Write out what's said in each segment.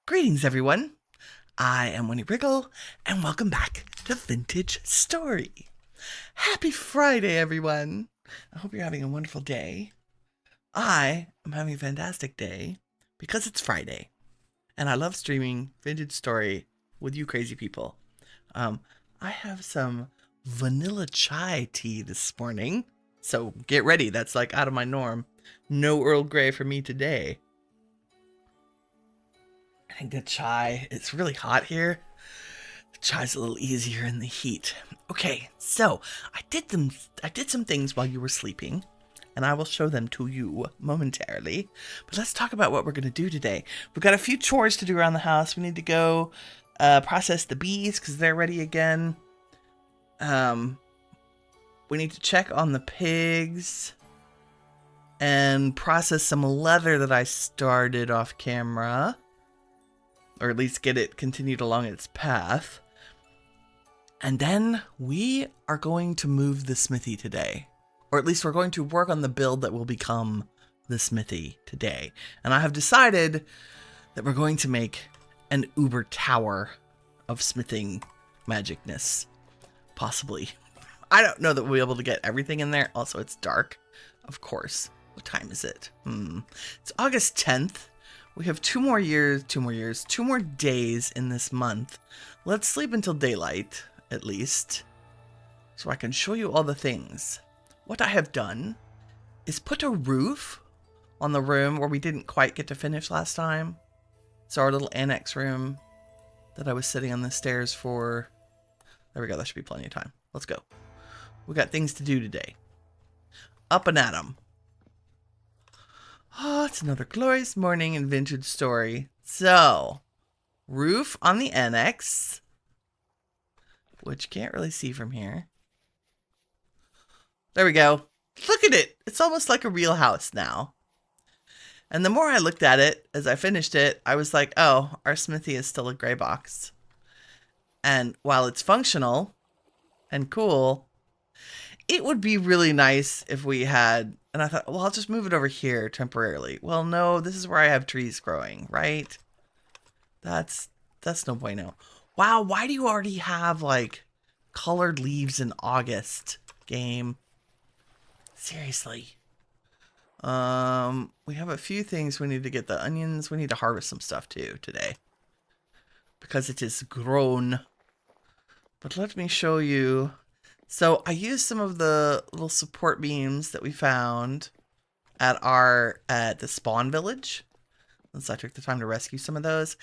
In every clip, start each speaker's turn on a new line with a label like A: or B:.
A: Greetings, everyone. I am Winnie Wriggle, and welcome back to Vintage Story. Happy Friday, everyone. I hope you're having a wonderful day. I am having a fantastic day because it's Friday, and I love streaming Vintage Story with you crazy people. I have some vanilla chai tea this morning, so get ready. That's like out of my norm. No Earl Grey for me today. I think the chai, it's really hot here. The chai's a little easier in the heat. Okay, so I did some things while you were sleeping, and I will show them to you momentarily. But let's talk about what we're going to do today. We've got a few chores to do around the house. We need to go process the bees because they're ready again. We need to check on the pigs and process some leather that I started off camera, or at least get it continued along its path. And then we are going to move the smithy today. Or at least we're going to work on the build that will become the smithy today. And I have decided that we're going to make an uber tower of smithing magicness. Possibly. I don't know that we'll be able to get everything in there. Also, it's dark, of course. What time is it? It's August 10th. We have two more days in this month. Let's sleep until daylight, at least, so I can show you all the things. What I have done is put a roof on the room where we didn't quite get to finish last time. So our little annex room that I was sitting on the stairs for. There we go, that should be plenty of time. Let's go. We got things to do today. Up and at 'em. Oh, it's another glorious morning in Vintage Story. So, roof on the annex, which you can't really see from here. There we go. Look at it. It's almost like a real house now. And the more I looked at it as I finished it, I was like, oh, our smithy is still a gray box. And while it's functional and cool, it would be really nice if we had, and I thought, well, I'll just move it over here temporarily. Well, no, this is where I have trees growing, right? That's no bueno. Wow, why do you already have, like, colored leaves in August, game? Seriously. We have a few things we need to get. The onions, we need to harvest some stuff, too, today. Because it is grown. But let me show you. So I used some of the little support beams that we found at the spawn village. And so I took the time to rescue some of those.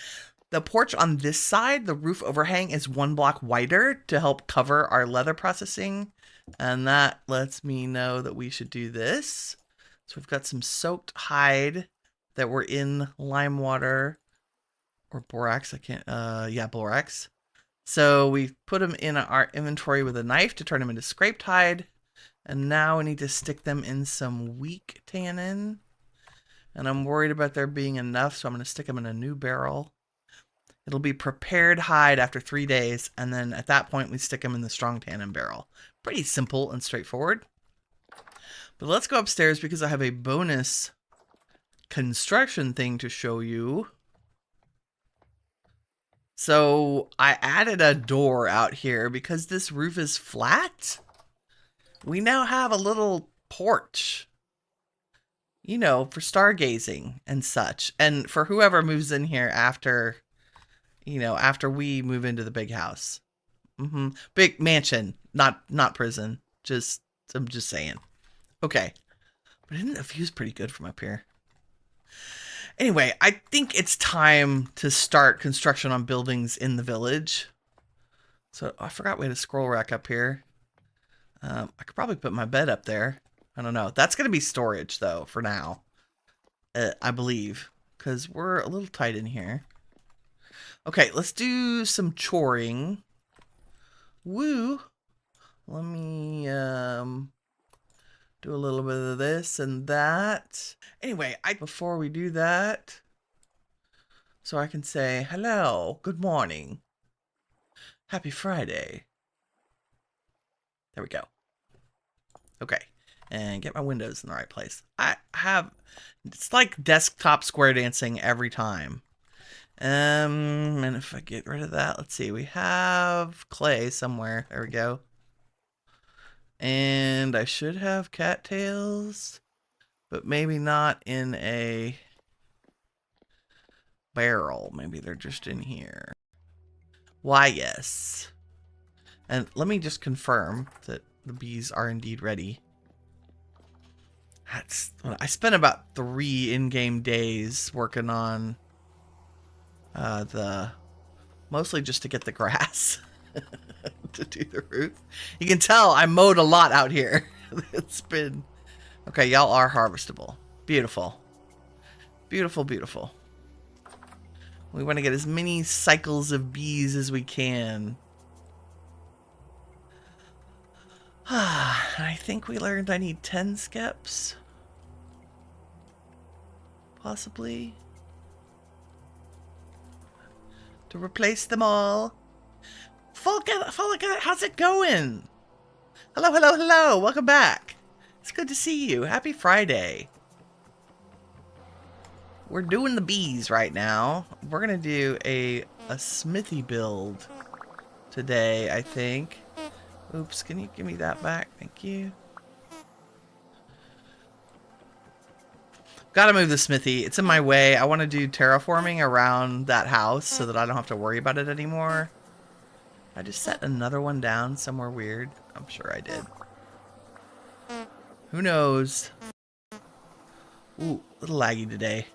A: The porch on this side, the roof overhang, is 1 block wider to help cover our leather processing. And that lets me know that we should do this. So we've got some soaked hide that were in lime water or borax. Borax. So we put them in our inventory with a knife to turn them into scraped hide. And now we need to stick them in some weak tannin. And I'm worried about there being enough, so I'm going to stick them in a new barrel. It'll be prepared hide after 3 days. And then at that point, we stick them in the strong tannin barrel. Pretty simple and straightforward. But let's go upstairs because I have a bonus construction thing to show you. So I added a door out here because this roof is flat. We now have a little porch, you know, for stargazing and such. And for whoever moves in here after, you know, after we move into the big house. Big mansion, not prison. I'm just saying. Okay. But isn't the view's pretty good from up here? Anyway, I think it's time to start construction on buildings in the village. So I forgot we had a scroll rack up here. I could probably put my bed up there. I don't know. That's going to be storage, though, for now. I believe. Because we're a little tight in here. Okay, let's do some choring. Woo! Let me do a little bit of this and that. Anyway, before we do that, so I can say hello, good morning, happy Friday. There we go. Okay, and get my windows in the right place. It's like desktop square dancing every time. And if I get rid of that, let's see, we have clay somewhere. There we go. And I should have cattails, but maybe not in a barrel. Maybe they're just in here. Why, yes. And let me just confirm that the bees are indeed ready. I spent about 3 in-game days working on mostly just to get the grass to do the roof. You can tell I mowed a lot out here. It's been okay. Y'all are harvestable. Beautiful, beautiful, beautiful. We want to get as many cycles of bees as we can. I think we learned I need 10 skeps. Possibly. To replace them all. How's it going? Hello, hello, hello. Welcome back. It's good to see you. Happy Friday. We're doing the bees right now. We're going to do a Smithy build today, I think. Oops, can you give me that back? Thank you. Gotta move the smithy. It's in my way. I want to do terraforming around that house so that I don't have to worry about it anymore. I just set another one down somewhere weird. I'm sure I did. Who knows? Ooh, a little laggy today.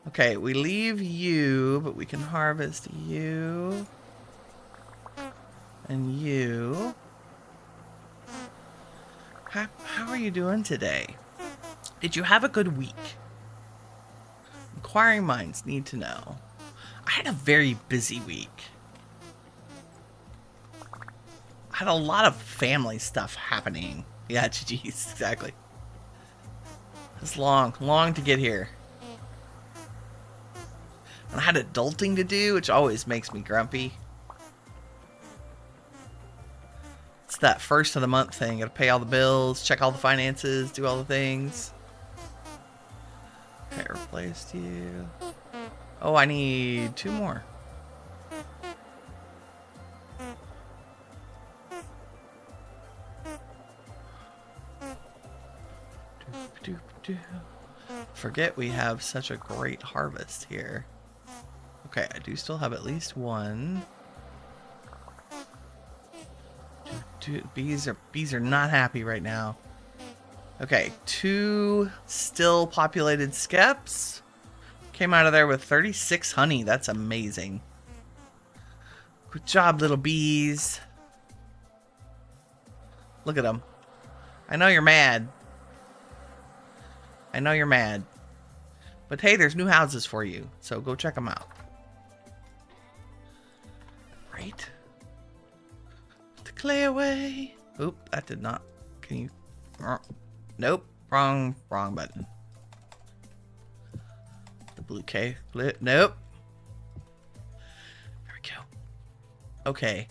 A: Okay, we leave you, but we can harvest you. And you. How are you doing today? Did you have a good week? Inquiring minds need to know. I had a very busy week. I had a lot of family stuff happening. Yeah, GG's, exactly. It's long to get here. And I had adulting to do, which always makes me grumpy. It's that first of the month thing. Gotta pay all the bills, check all the finances, do all the things. Okay, replaced you. Oh, I need 2 more. Forget we have such a great harvest here. Okay, I do still have at least 1. Bees are not happy right now. Okay, 2 still populated skeps. Came out of there with 36 honey. That's amazing. Good job, little bees. Look at them. I know you're mad. I know you're mad. But hey, there's new houses for you. So go check them out. Right? Put the clay away. Oop, that did not. Can you... Nope. Wrong button. The blue K. Nope. There we go. Okay.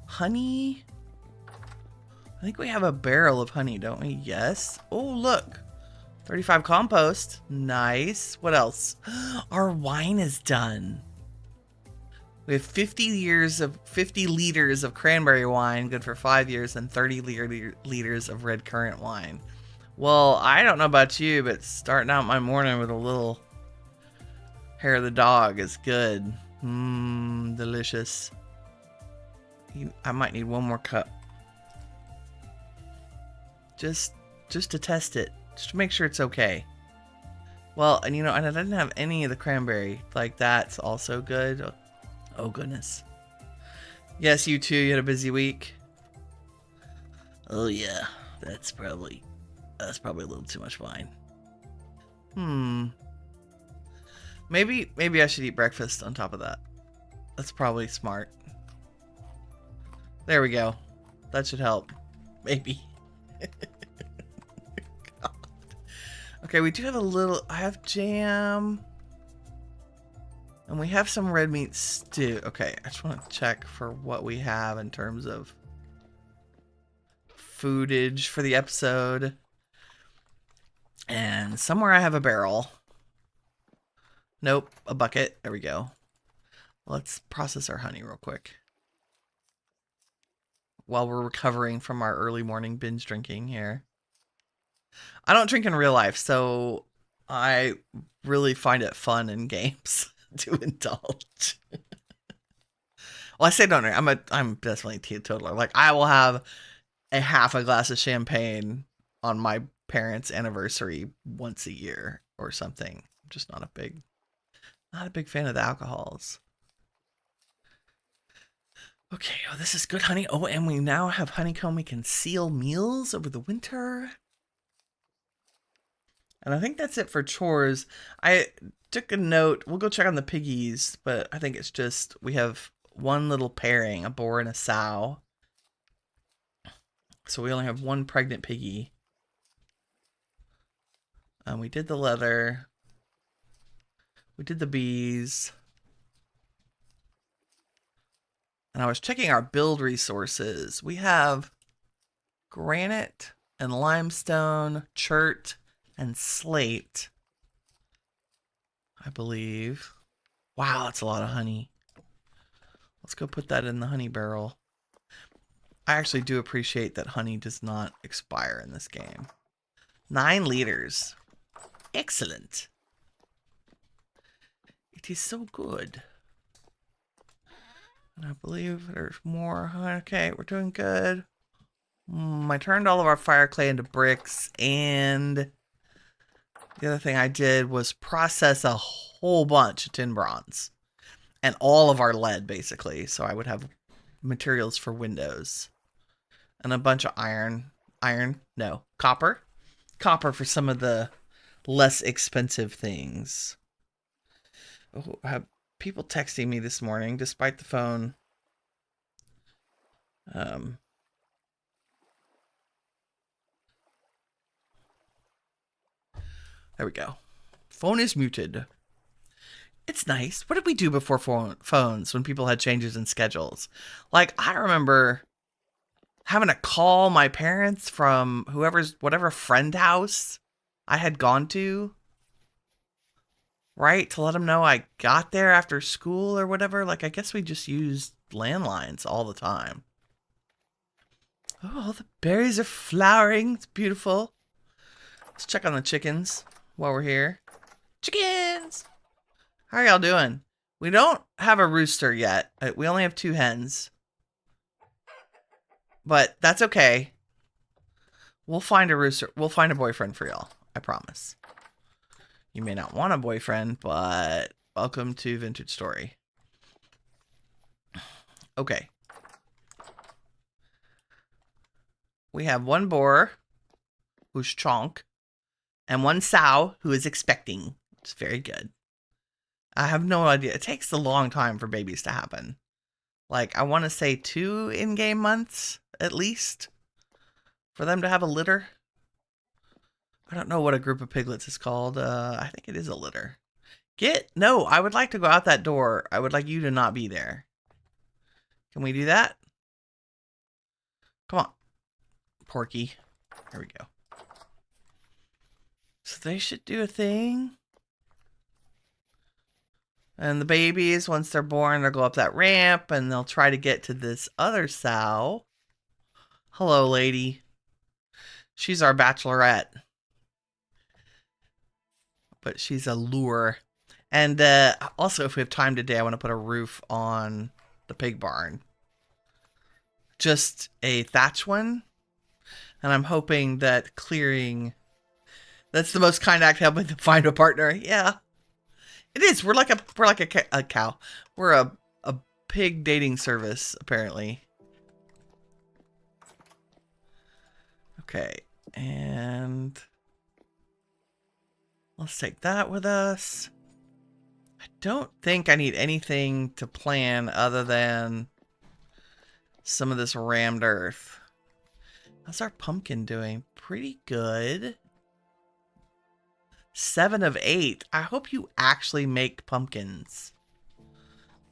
A: Honey. I think we have a barrel of honey, don't we? Yes. Oh, look. 35 compost. Nice. What else? Our wine is done. We have 50 liters of cranberry wine, good for 5 years, and 30 liters of red currant wine. Well, I don't know about you, but starting out my morning with a little hair of the dog is good. Delicious. I might need 1 more cup. Just to test it. Just to make sure it's okay. Well, and and I didn't have any of the cranberry. Like, that's also good. Oh, goodness. Yes, you too. You had a busy week. Oh, yeah. That's probably a little too much wine. Maybe I should eat breakfast on top of that. That's probably smart. There we go. That should help. Maybe. God. Okay, we do have a little... I have jam. And we have some red meat stew. Okay, I just want to check for what we have in terms of foodage for the episode. And somewhere I have a barrel. Nope, a bucket. There we go. Let's process our honey real quick. While we're recovering from our early morning binge drinking here. I don't drink in real life, so I really find it fun in games to indulge. Well, I say don't drink. I'm definitely a teetotaler. Like, I will have a half a glass of champagne on my parents' anniversary once a year or something. I'm just not a big fan of the alcohols. Okay, oh, this is good honey. Oh, and we now have honeycomb. We can seal meals over the winter. And I think that's it for chores. I took a note. We'll go check on the piggies, but I think it's just we have one little pairing, a boar and a sow. So we only have one pregnant piggy. We did the leather. We did the bees. And I was checking our build resources. We have granite and limestone, chert, and slate, I believe. Wow, that's a lot of honey. Let's go put that in the honey barrel. I actually do appreciate that honey does not expire in this game. 9 liters. Excellent. It is so good. And I believe there's more. Okay, we're doing good. I turned all of our fire clay into bricks, and the other thing I did was process a whole bunch of tin bronze. And all of our lead, basically. So I would have materials for windows. And a bunch of iron. No, copper. Copper for some of the less expensive things. Oh, I have people texting me this morning, despite the phone. There we go. Phone is muted. It's nice. What did we do before phones when people had changes in schedules? Like, I remember having to call my parents from whatever friend house I had gone to, right? To let them know I got there after school or whatever. Like, I guess we just used landlines all the time. Oh, all the berries are flowering. It's beautiful. Let's check on the chickens while we're here. Chickens! How are y'all doing? We don't have a rooster yet. We only have 2 hens. But that's okay. We'll find a rooster. We'll find a boyfriend for y'all. I promise. You may not want a boyfriend, but welcome to Vintage Story. Okay. We have 1 boar, who's chonk, and 1 sow, who is expecting. It's very good. I have no idea. It takes a long time for babies to happen. Like, I want to say 2 in-game months, at least, for them to have a litter. I don't know what a group of piglets is called. I think it is a litter. No, I would like to go out that door. I would like you to not be there. Can we do that? Come on, Porky. Here we go. So they should do a thing. And the babies, once they're born, they'll go up that ramp and they'll try to get to this other sow. Hello, lady. She's our bachelorette. But she's a lure. And also, if we have time today, I want to put a roof on the pig barn. Just a thatch one. And I'm hoping that clearing... That's the most kind act helping to find a partner. Yeah. It is. We're like a cow. We're a pig dating service, apparently. Okay, and let's take that with us. I don't think I need anything to plan other than some of this rammed earth. How's our pumpkin doing? Pretty good. 7 of 8. I hope you actually make pumpkins.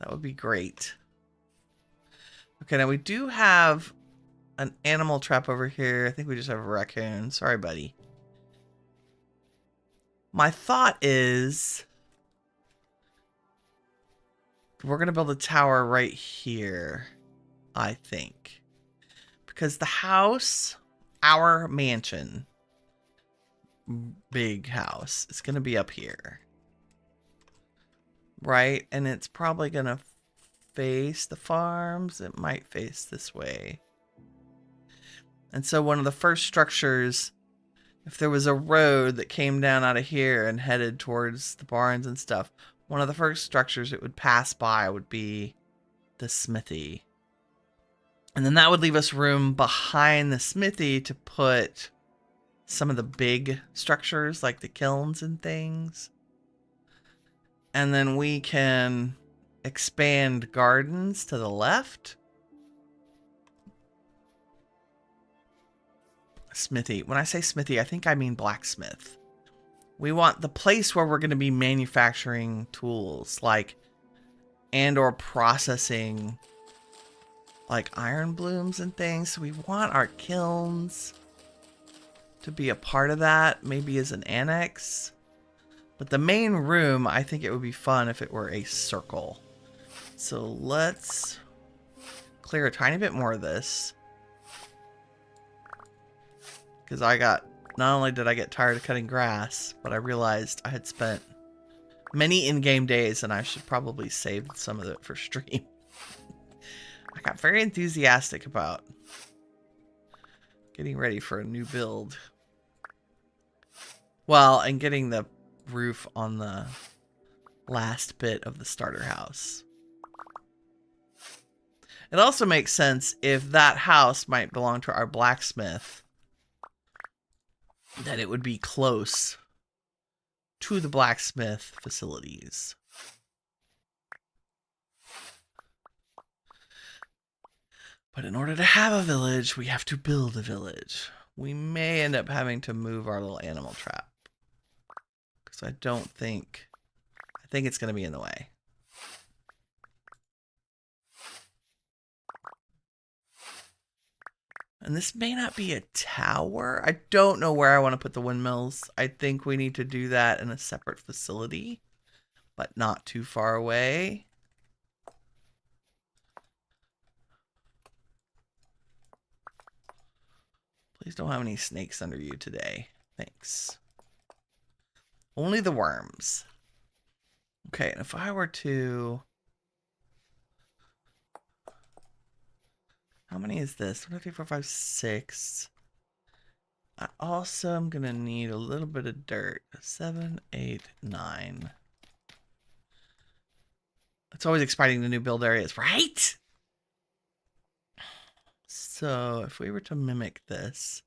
A: That would be great. Okay, now we do have an animal trap over here. I think we just have a raccoon. Sorry, buddy. My thought is we're going to build a tower right here, I think. Because the house, our mansion, big house, is going to be up here. Right? And it's probably going to face the farms. It might face this way. And so one of the first structures, if there was a road that came down out of here and headed towards the barns and stuff, one of the first structures it would pass by would be the smithy. And then that would leave us room behind the smithy to put some of the big structures like the kilns and things. And then we can expand gardens to the left. Smithy. When I say smithy, I think I mean blacksmith. We want the place where we're going to be manufacturing tools, like, and or processing, like iron blooms and things. So we want our kilns to be a part of that, maybe as an annex. But the main room, I think it would be fun if it were a circle. So let's clear a tiny bit more of this. Because not only did I get tired of cutting grass, but I realized I had spent many in-game days and I should probably save some of it for stream. I got very enthusiastic about getting ready for a new build. Well, and getting the roof on the last bit of the starter house. It also makes sense if that house might belong to our blacksmith, that it would be close to the blacksmith facilities. But in order to have a village, we have to build a village. We may end up having to move our little animal trap. Because I think it's going to be in the way. And this may not be a tower. I don't know where I want to put the windmills. I think we need to do that in a separate facility, but not too far away. Please don't have any snakes under you today. Thanks. Only the worms. Okay, and if I were to... How many is this? 1, 2, 3, 4, 5, 6. I also am going to need a little bit of dirt. 7, 8, 9. It's always exciting, the new build areas, right? So if we were to mimic this,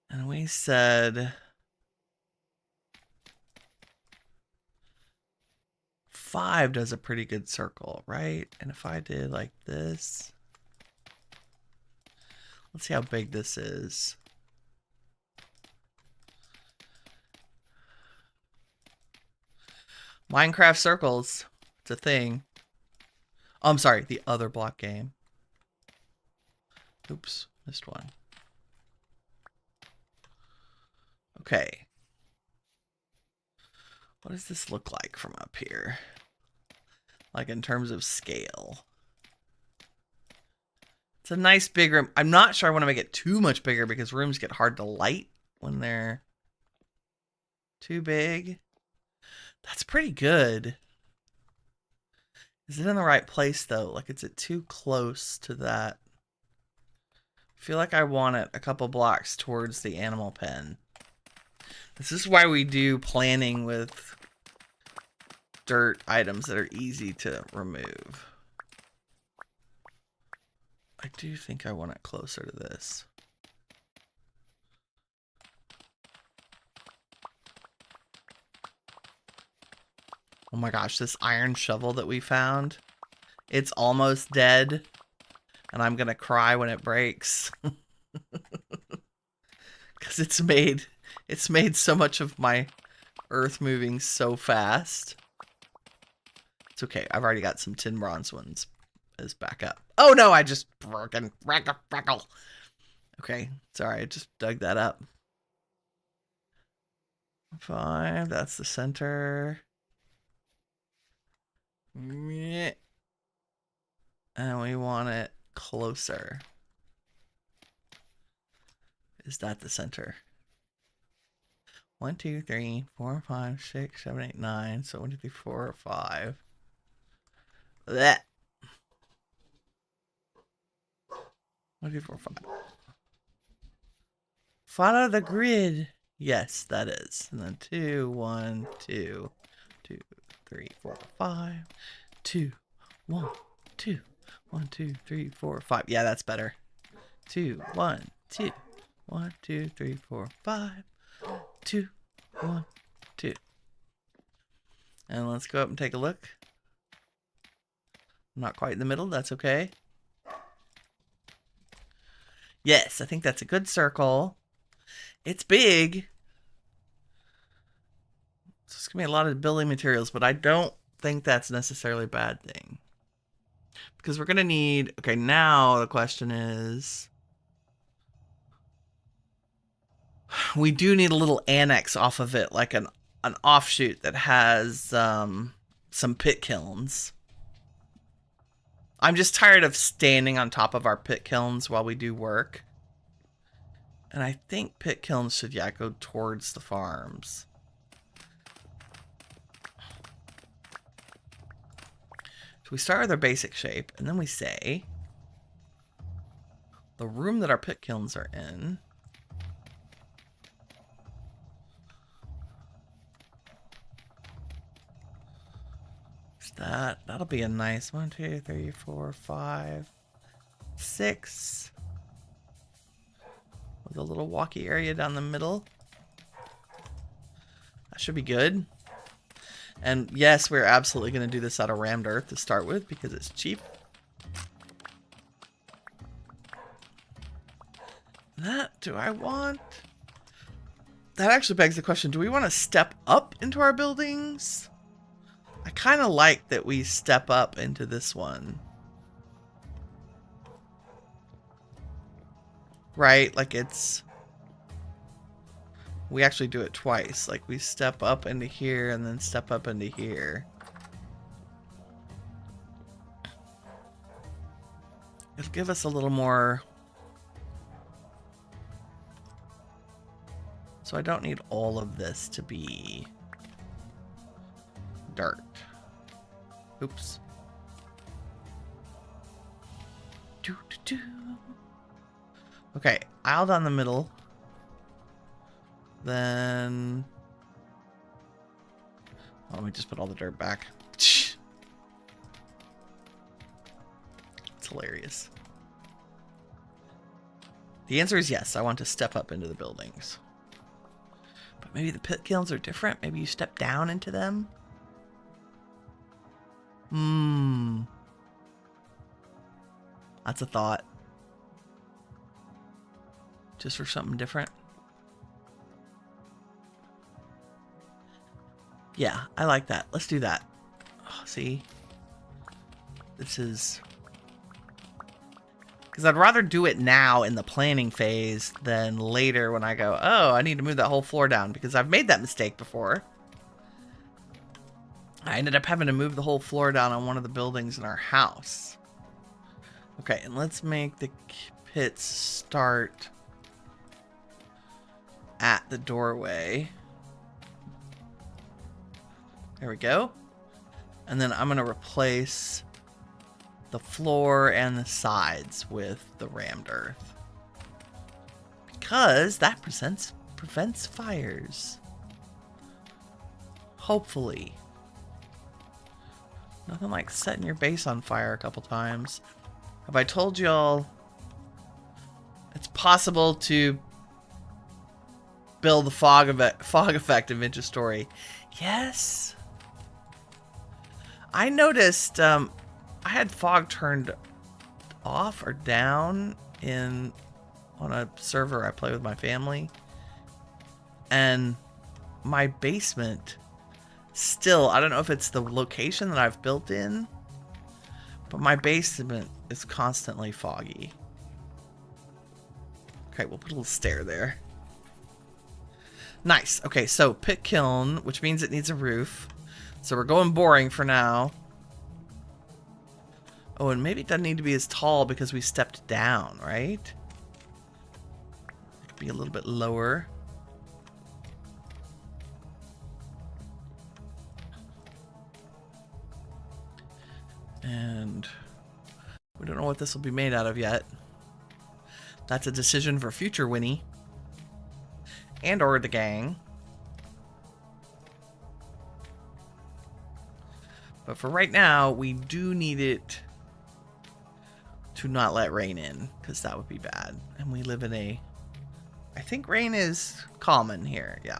A: and we said 5 does a pretty good circle, right? And if I did like this, let's see how big this is. Minecraft circles. It's a thing. Oh, I'm sorry. The other block game. Oops. Missed one. Okay. What does this look like from up here? Like in terms of scale. It's a nice big room. I'm not sure I want to make it too much bigger because rooms get hard to light when they're too big. That's pretty good. Is it in the right place though? Like, is it too close to that? I feel like I want it a couple blocks towards the animal pen. This is why we do planning with dirt items that are easy to remove. I do think I want it closer to this. Oh my gosh, this iron shovel that we found, it's almost dead, and I'm gonna cry when it breaks. Because it's made so much of my earth moving so fast. It's okay, I've already got some tin bronze ones as backup. Oh no, I just broken Wriggle. Okay, sorry, I just dug that up. 5, that's the center. And we want it closer. Is that the center? 1, 2, 3, 4, 5, 6, 7, 8, 9. So 1, 2, 3, 4, 5. That. 1, 2, 4, 5. Follow the grid. Yes, that is. And then 2, 1, 2, 2, 3, 4, 5. 2, 1, 2, 1, 2, 3, 4, 5. Yeah, that's better. 2, 1, 2, 1, 2, 3, 4, 5. 2, 1, 2. And let's go up and take a look. Not quite in the middle. That's okay. Yes, I think that's a good circle. It's big. So it's going to be a lot of building materials, but I don't think that's necessarily a bad thing. Because we're going to need... Okay, now the question is... We do need a little annex off of it, like an offshoot that has some pit kilns. I'm just tired of standing on top of our pit kilns while we do work. And I think pit kilns should, yeah, go towards the farms. So we start with our basic shape, and then we say the room that our pit kilns are in. That'll be a nice 1, 2, 3, 4, 5, 6. With a little walkie area down the middle. That should be good. And yes, we're absolutely going to do this out of rammed earth to start with because it's cheap. That do I want? That actually begs the question, do we want to step up into our buildings? I kind of like that we step up into this one. Right? Like it's... We actually do it twice. Like we step up into here and then step up into here. It'll give us a little more... So I don't need all of this to be... dirt. Oops. Okay, aisle down the middle. Then... Oh, let me just put all the dirt back. It's hilarious. The answer is yes, I want to step up into the buildings. But maybe the pit kilns are different. Maybe you step down into them. That's a thought. Just for something different. Yeah, I like that. Let's do that. Oh, see? This is... Because I'd rather do it now in the planning phase than later when I go, oh, I need to move that whole floor down. Because I've made that mistake before. I ended up having to move the whole floor down on one of the buildings in our house. Okay, and let's make the pits start at the doorway. There we go. And then I'm going to replace the floor and the sides with the rammed earth. Because that prevents fires. Hopefully. Nothing like setting your base on fire a couple times. Have I told y'all it's possible to build the fog effect in Vintage Story? Yes. I noticed I had fog turned off or down on a server I play with my family. And my basement still, I don't know if it's the location that I've built in, but my basement is constantly foggy. Okay, we'll put a little stair there. Nice. Okay, so pit kiln, which means it needs a roof. So we're going boring for now. Oh, and maybe it doesn't need to be as tall because we stepped down, right? It could be a little bit lower. And we don't know what this will be made out of yet. That's a decision for future Winnie. And or the gang. But for right now, we do need it to not let rain in, because that would be bad. And we live in a... I think rain is common here, yeah.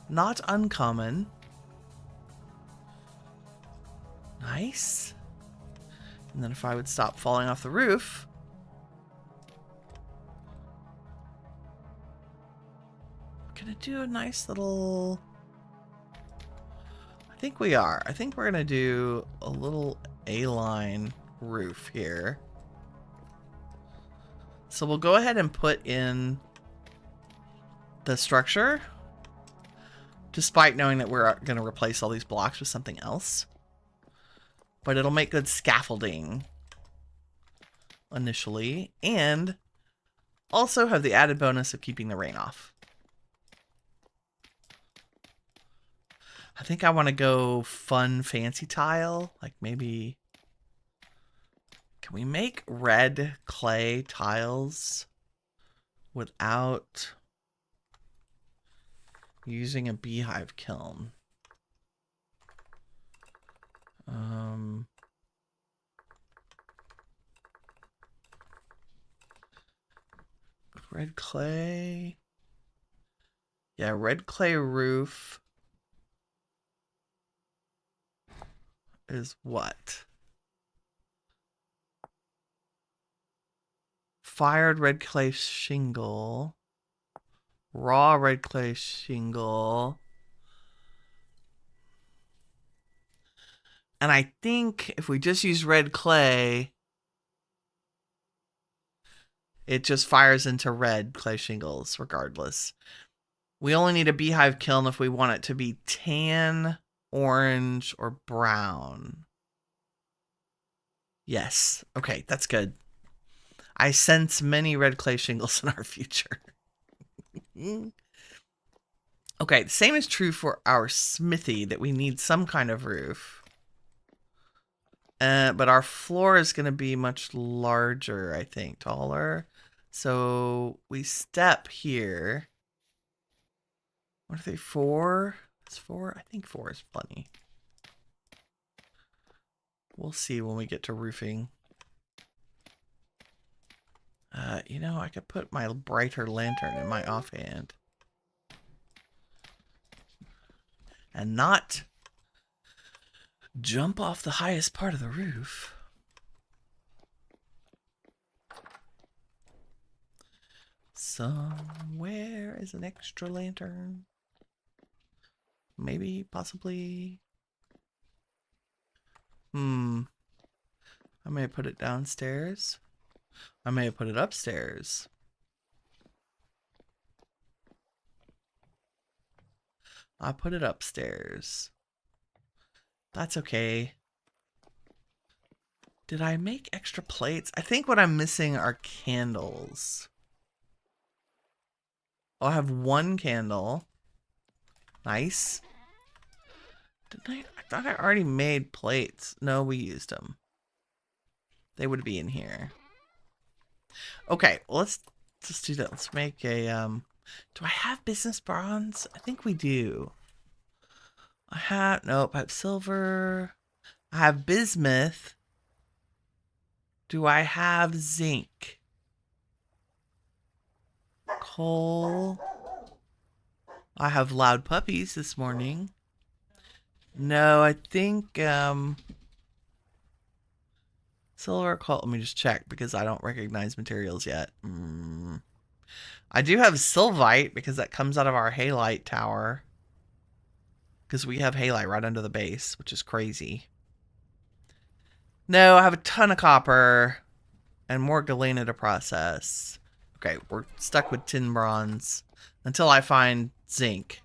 A: Not uncommon. Nice. And then if I would stop falling off the roof... I'm gonna do a nice little... I think we are. I think we're gonna do a little A-line roof here. So we'll go ahead and put in the structure, despite knowing that we're going to replace all these blocks with something else. But it'll make good scaffolding initially, and also have the added bonus of keeping the rain off. I think I want to go fun fancy tile, like maybe... Can we make red clay tiles without using a beehive kiln? Red clay. Yeah, red clay roof is what? Fired red clay shingle. Raw red clay shingle. And I think if we just use red clay, it just fires into red clay shingles regardless. We only need a beehive kiln if we want it to be tan, orange, or brown. Yes. Okay, that's good. I sense many red clay shingles in our future. Okay, the same is true for our smithy, that we need some kind of roof. But our floor is going to be much larger, I think, taller. So we step here. What are they, 4? It's 4? I think 4 is plenty. We'll see when we get to roofing. You know, I could put my brighter lantern in my offhand. And not jump off the highest part of the roof. Somewhere is an extra lantern. Maybe, possibly. I may put it downstairs. I may have put it upstairs. I put it upstairs. That's okay. Did I make extra plates? I think what I'm missing are candles. Oh, I have 1 candle. Nice. I thought I already made plates. No, we used them. They would be in here. Okay, well, let's just do that. Let's make a, do I have business bronze? I think we do. Nope, I have silver. I have bismuth. Do I have zinc? Coal. I have loud puppies this morning. No, I think, silver, coal. Let me just check because I don't recognize materials yet. I do have sylvite because that comes out of our halite tower. Because we have halite right under the base, which is crazy. No, I have a ton of copper and more galena to process. Okay, we're stuck with tin bronze until I find zinc.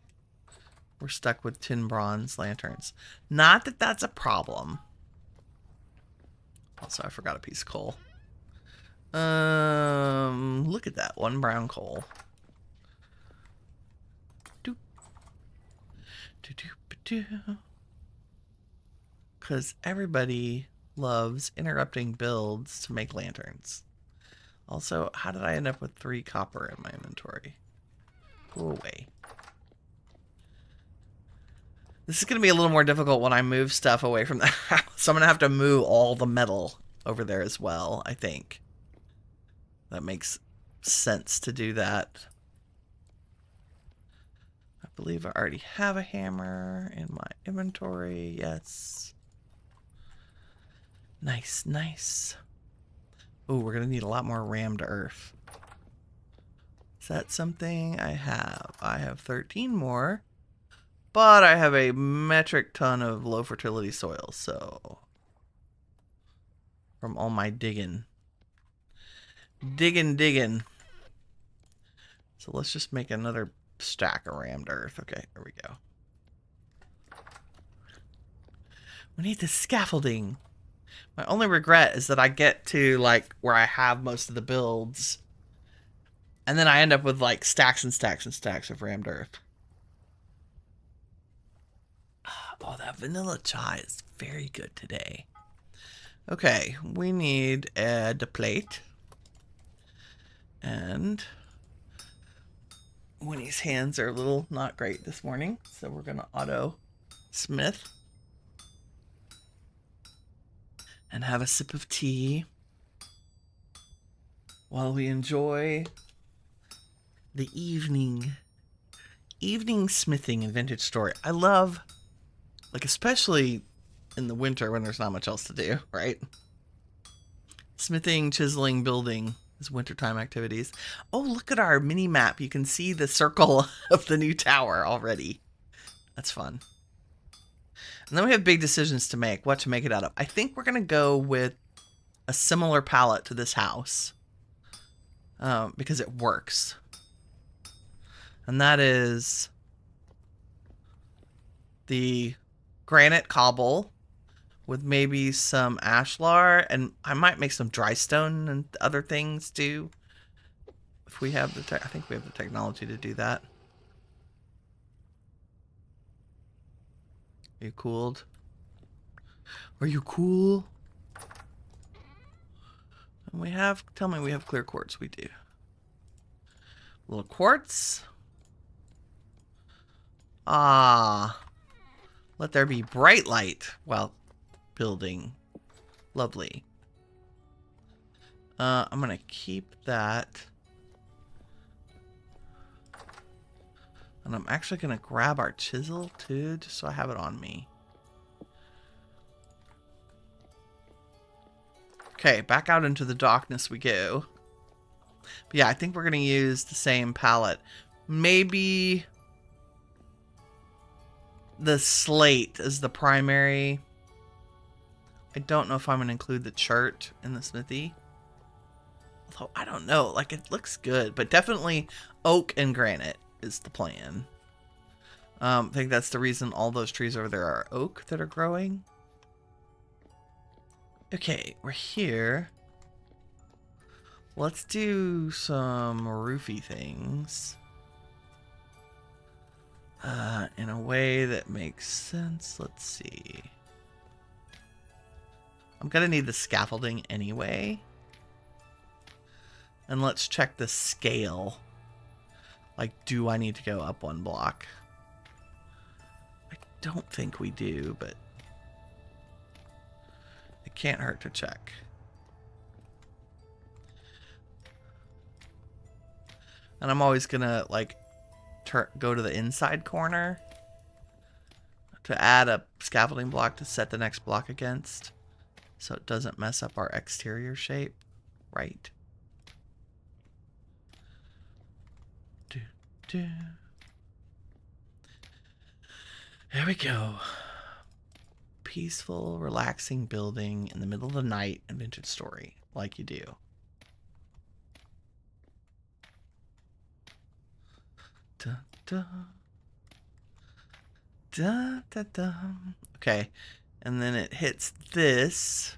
A: We're stuck with tin bronze lanterns. Not that that's a problem. Also, I forgot a piece of coal. Look at that one brown coal. Because everybody loves interrupting builds to make lanterns. Also, how did I end up with 3 copper in my inventory? Go away. This is going to be a little more difficult when I move stuff away from the house. So I'm going to have to move all the metal over there as well, I think. That makes sense to do that. I believe I already have a hammer in my inventory. Yes. Nice, nice. Oh, we're going to need a lot more rammed earth. Is that something I have? I have 13 more. But I have a metric ton of low fertility soil, so... From all my digging. Digging. So let's just make another stack of rammed earth. Okay, there we go. We need the scaffolding. My only regret is that I get to, like, where I have most of the builds. And then I end up with, like, stacks and stacks and stacks of rammed earth. Oh, that vanilla chai is very good today. Okay, we need a plate. And Winnie's hands are a little not great this morning, so we're going to auto smith. And have a sip of tea while we enjoy the evening smithing and vintage story. I love, like, especially in the winter when there's not much else to do, right? Smithing, chiseling, building is wintertime activities. Oh, look at our mini map. You can see the circle of the new tower already. That's fun. And then we have big decisions to make, what to make it out of. I think we're going to go with a similar palette to this house because it works. And that is the granite cobble with maybe some ashlar, and I might make some dry stone and other things too. If we have the I think we have the technology to do that. Are you cooled? Are you cool? And we have, tell me we have clear quartz. We do. Little quartz. Ah. Let there be bright light while building. Lovely. I'm going to keep that. And I'm actually going to grab our chisel too, just so I have it on me. Okay, back out into the darkness we go. But yeah, I think we're going to use the same palette. Maybe the slate is the primary. I don't know if I'm going to include the chert in the smithy. Although, I don't know. Like, it looks good. But definitely oak and granite is the plan. I think that's the reason all those trees over there are oak that are growing. Okay, we're here. Let's do some roofy things. In a way that makes sense. Let's see. I'm gonna need the scaffolding anyway. And let's check the scale. Like, do I need to go up 1 block? I don't think we do, but it can't hurt to check. And I'm always gonna, like, go to the inside corner to add a scaffolding block to set the next block against, so it doesn't mess up our exterior shape, right? There we go. peaceful, relaxing building in the middle of the night in Vintage Story, like you do. Da, da. Da, da, da. Okay, and then it hits this,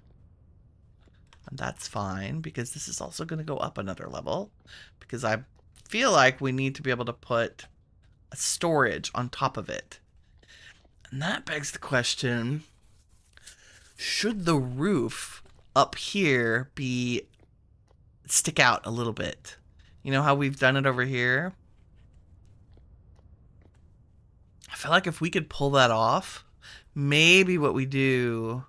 A: and that's fine because this is also going to go up another level because I feel like we need to be able to put a storage on top of it. And that begs the question, should the roof up here stick out a little bit? You know how we've done it over here? I feel like if we could pull that off, maybe what we do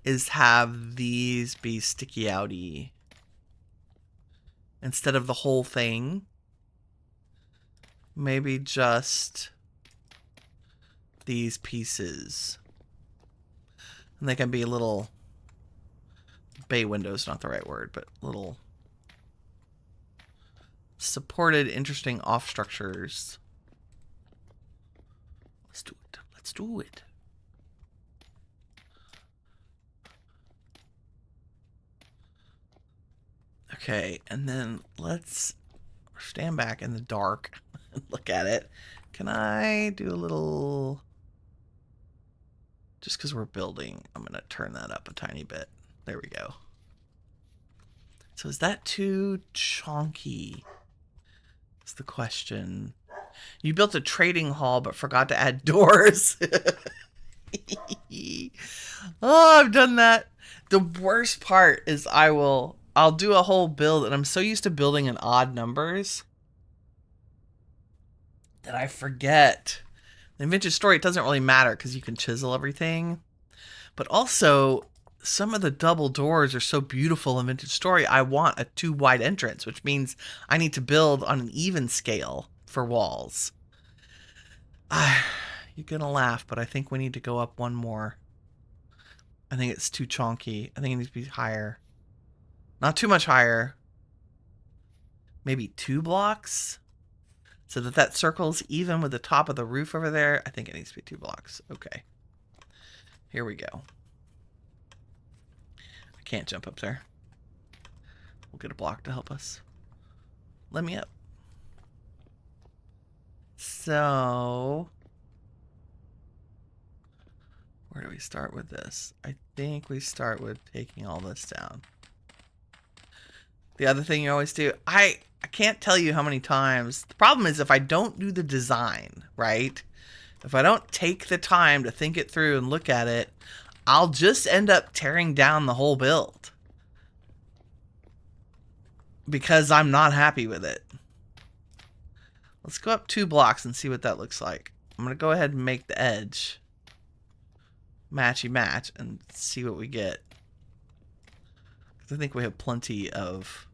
A: is have these be sticky outy instead of the whole thing. Maybe just these pieces. And they can be little bay windows, not the right word, but little supported, interesting off structures. Let's do it. Let's do it. Okay, and then let's stand back in the dark and look at it. Can I do a little... Just because we're building, I'm going to turn that up a tiny bit. There we go. So is that too chonky? That's the question. You built a trading hall but forgot to add doors. Oh, I've done that. The worst part is I'll do a whole build, and I'm so used to building in odd numbers that I forget. In Vintage Story, it doesn't really matter because you can chisel everything. But also, some of the double doors are so beautiful in Vintage Story, I want a 2 wide entrance, which means I need to build on an even scale for walls. You're going to laugh, but I think we need to go up one more. I think it's too chonky. I think it needs to be higher. Not too much higher. Maybe 2 blocks? So that circle's even with the top of the roof over there. I think it needs to be 2 blocks. Okay. Here we go. I can't jump up there. We'll get a block to help us. Let me up. So... where do we start with this? I think we start with taking all this down. The other thing you always do, I can't tell you how many times. The problem is if I don't do the design, right? If I don't take the time to think it through and look at it, I'll just end up tearing down the whole build. Because I'm not happy with it. Let's go up 2 blocks and see what that looks like. I'm going to go ahead and make the edge matchy match and see what we get. I think we have plenty of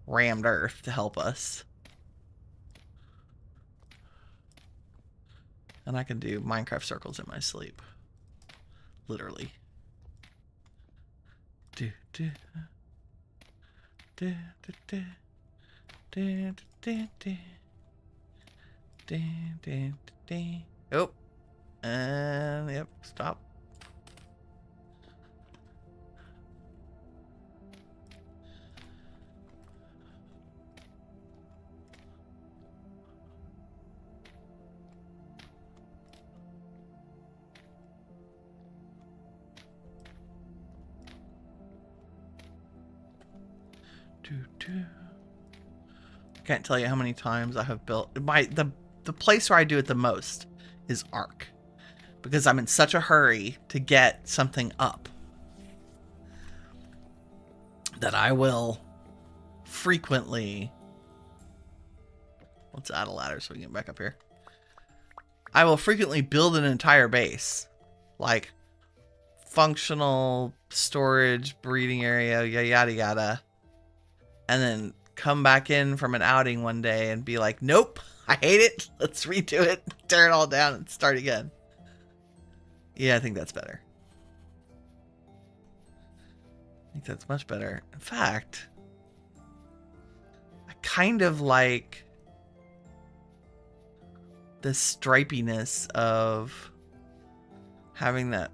A: rammed earth to help us. And I can do Minecraft circles in my sleep. Literally. Do, do, do, do, do, do, do, do, do, do, do. Oh. And, yep, stop. Can't tell you how many times I have built the place where I do it the most is Ark, because I'm in such a hurry to get something up that I will frequently, let's add a ladder so we can get back up here. I will frequently build an entire base, like functional storage, breeding area, yada yada, and then come back in from an outing one day and be like, nope, I hate it. Let's redo it, tear it all down and start again. Yeah, I think that's better. I think that's much better. In fact, I kind of like the stripiness of having that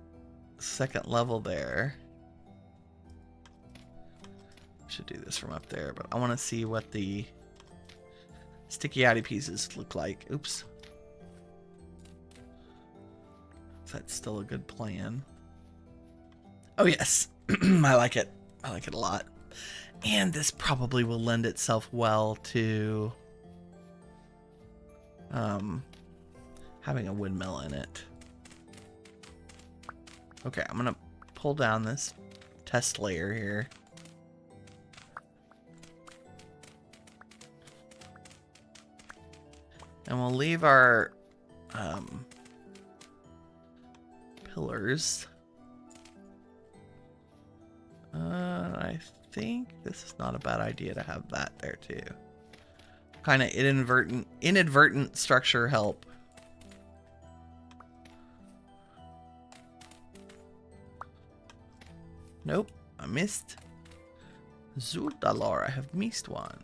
A: second level there. Should do this from up there, but I want to see what the sticky outy pieces look like. Oops. That's still a good plan. Oh yes, I like it. I like it a lot. And this probably will lend itself well to having a windmill in it. Okay, I'm gonna pull down this test layer here. And we'll leave our pillars. I think this is not a bad idea to have that there too. Kind of inadvertent structure help. Nope, I missed. Zudalor, I have missed one.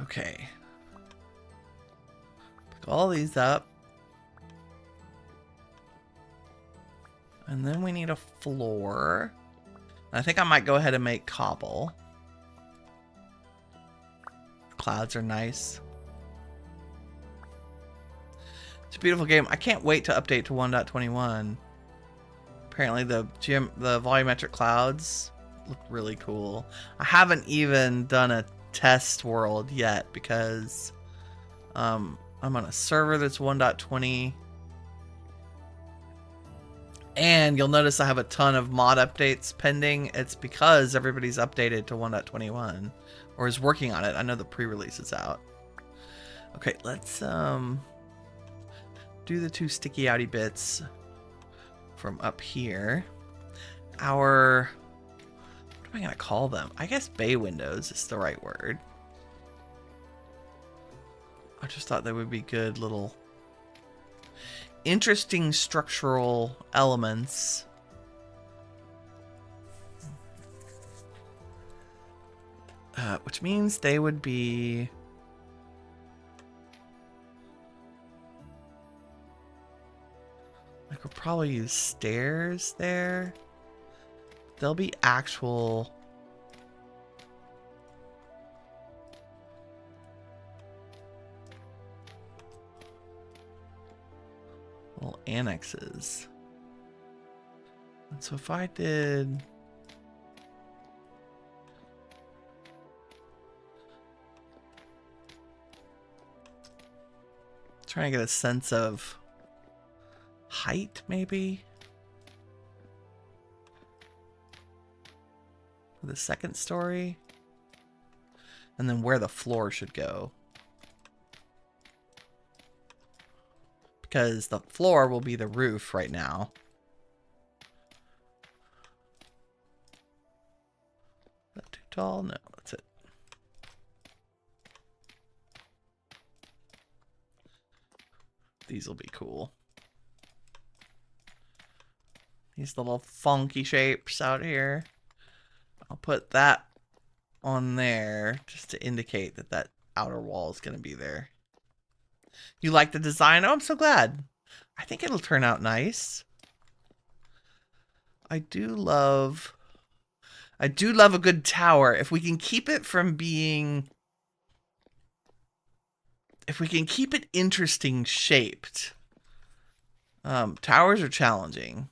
A: Okay. Pick all these up. And then we need a floor. I think I might go ahead and make cobble. Clouds are nice. It's a beautiful game. I can't wait to update to 1.21. Apparently the volumetric clouds look really cool. I haven't even done a test world yet because I'm on a server that's 1.20. And you'll notice I have a ton of mod updates pending. It's because everybody's updated to 1.21 or is working on it. I know the pre-release is out. Okay, let's do the two sticky outy bits from up here. What am I gonna call them? I guess bay windows is the right word. I just thought they would be good little interesting structural elements. Which means they would be I could probably use stairs there. They'll be actual little annexes. And so if I did trying to get a sense of height maybe for the second story, and then where the floor should go, because the floor will be the roof right now. Is that too tall? No, that's it. These will be cool. These little funky shapes out here. I'll put that on there just to indicate that that outer wall is going to be there. You like the design? Oh, I'm so glad. I think it'll turn out nice. I do love a good tower. If we can keep it from being, if we can keep it interesting shaped. Towers are challenging.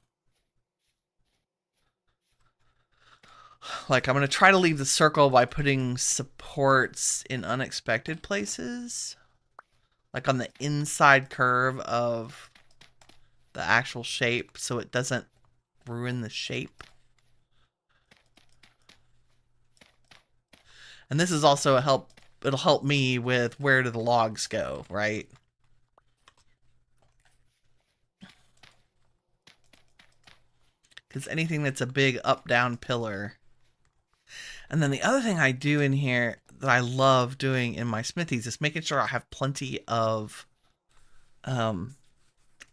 A: Like, I'm going to try to leave the circle by putting supports in unexpected places. Like on the inside curve of the actual shape, so it doesn't ruin the shape. And this is also it'll help me with where do the logs go, right? Because anything that's a big up-down pillar. And then the other thing I do in here that I love doing in my smithies is making sure I have plenty of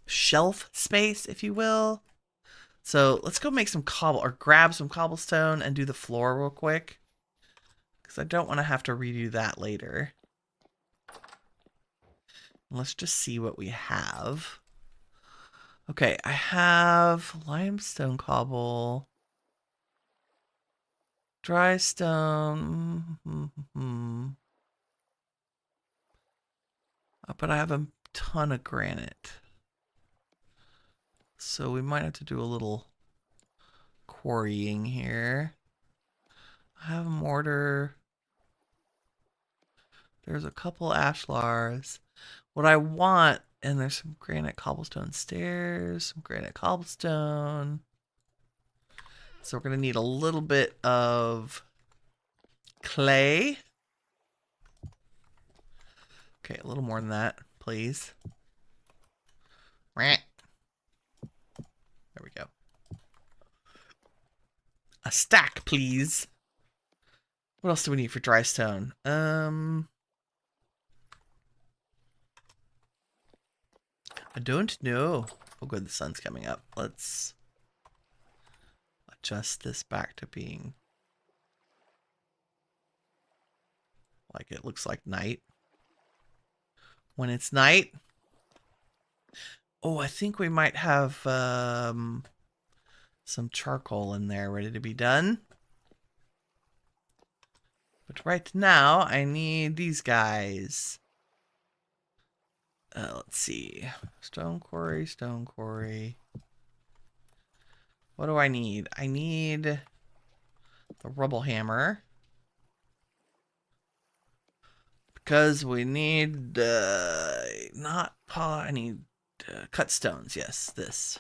A: shelf space, if you will. So let's go make some grab some cobblestone and do the floor real quick, because I don't want to have to redo that later. Let's just see what we have. Okay, I have limestone cobble, dry stone, but I have a ton of granite. So we might have to do a little quarrying here. I have a mortar. There's a couple ashlars. What I want, and there's some granite cobblestone stairs, some granite cobblestone. So we're going to need a little bit of clay. Okay, a little more than that, please. There we go. A stack, please. What else do we need for dry stone? I don't know. Oh, good, the sun's coming up. Let's adjust this back to being like it looks like night. When it's night. Oh, I think we might have some charcoal in there ready to be done. But right now, I need these guys. Let's see. Stone quarry, stone quarry. What do I need? I need the rubble hammer. Because we need, I need cut stones. Yes, this.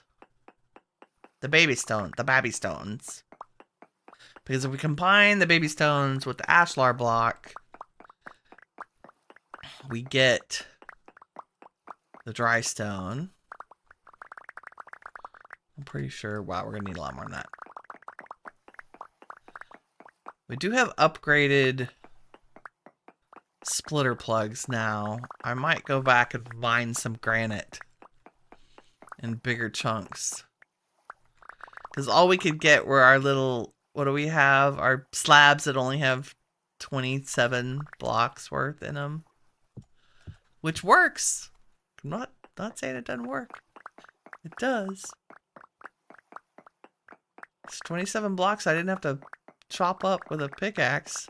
A: The baby stone, the babby stones. Because if we combine the baby stones with the ashlar block, we get the dry stone. I'm pretty sure, wow, we're going to need a lot more than that. We do have upgraded splitter plugs now. I might go back and mine some granite in bigger chunks. Because all we could get were our little, what do we have? Our slabs that only have 27 blocks worth in them. Which works. I'm not saying it doesn't work. It does. It's 27 blocks I didn't have to chop up with a pickaxe.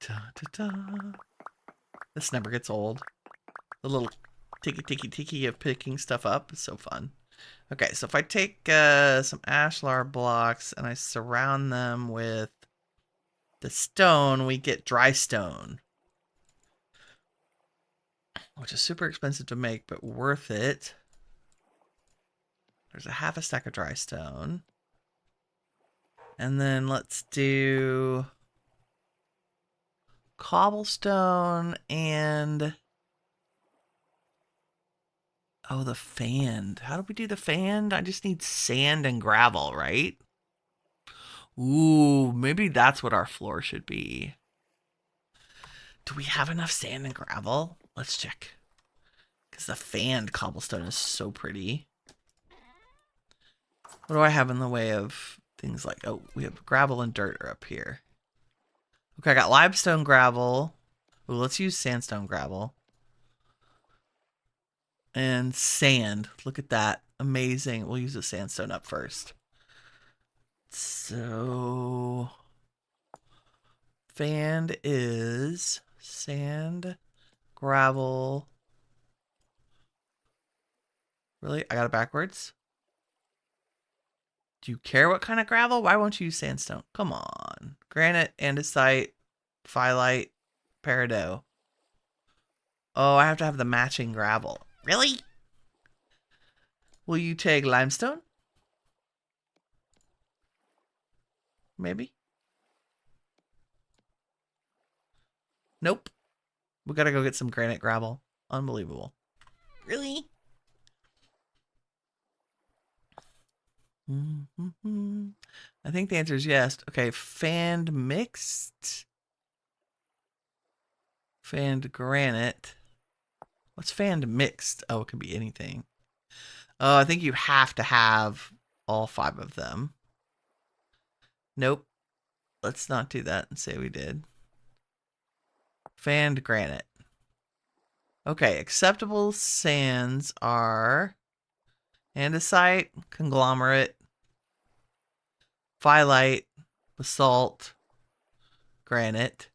A: Da, da, da. This never gets old. The little ticky of picking stuff up is so fun. Okay, so if I take some ashlar blocks and I surround them with the stone, we get dry stone. Which is super expensive to make, but worth it. There's a half a stack of dry stone. And then let's do cobblestone and... oh, the fanned. How do we do the fanned? I just need sand and gravel, right? Ooh, maybe that's what our floor should be. Do we have enough sand and gravel? Let's check. Because the fanned cobblestone is so pretty. What do I have in the way of things like... oh, we have gravel and dirt are up here. Okay, I got limestone gravel. Ooh, let's use sandstone gravel. And sand. Look at that. Amazing. We'll use the sandstone up first. So... fanned is sand, gravel. Really? I got it backwards? Do you care what kind of gravel? Why won't you use sandstone? Come on. Granite, andesite, phyllite, peridot. Oh, I have to have the matching gravel. Really? Will you take limestone? Maybe? Nope. We gotta go get some granite gravel. Unbelievable. Really? I think the answer is yes. Okay, fanned mixed. Fanned granite. What's fanned mixed? Oh, it could be anything. Oh, I think you have to have all 5 of them. Nope. let's not do that and say we did. Fanned granite. Okay, acceptable sands are andesite, conglomerate, phyllite, basalt, granite,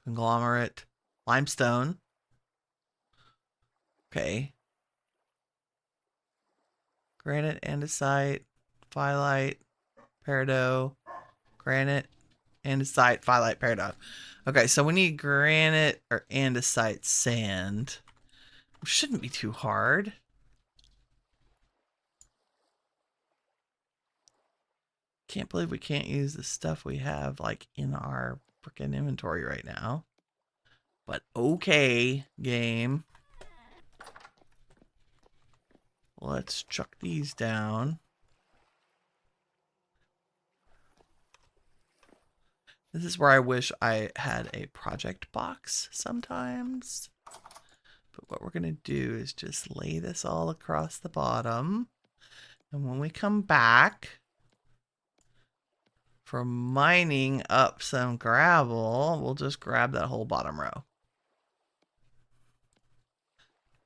A: conglomerate, limestone. Okay. Granite, andesite, phyllite, peridot, granite, andesite, phyllite, peridot. Okay, so we need granite or andesite sand. It shouldn't be too hard. Can't believe we can't use the stuff we have like in our freaking inventory right now. But okay, game. Let's chuck these down. This is where I wish I had a project box sometimes. But what we're going to do is just lay this all across the bottom. And when we come back for mining up some gravel, we'll just grab that whole bottom row.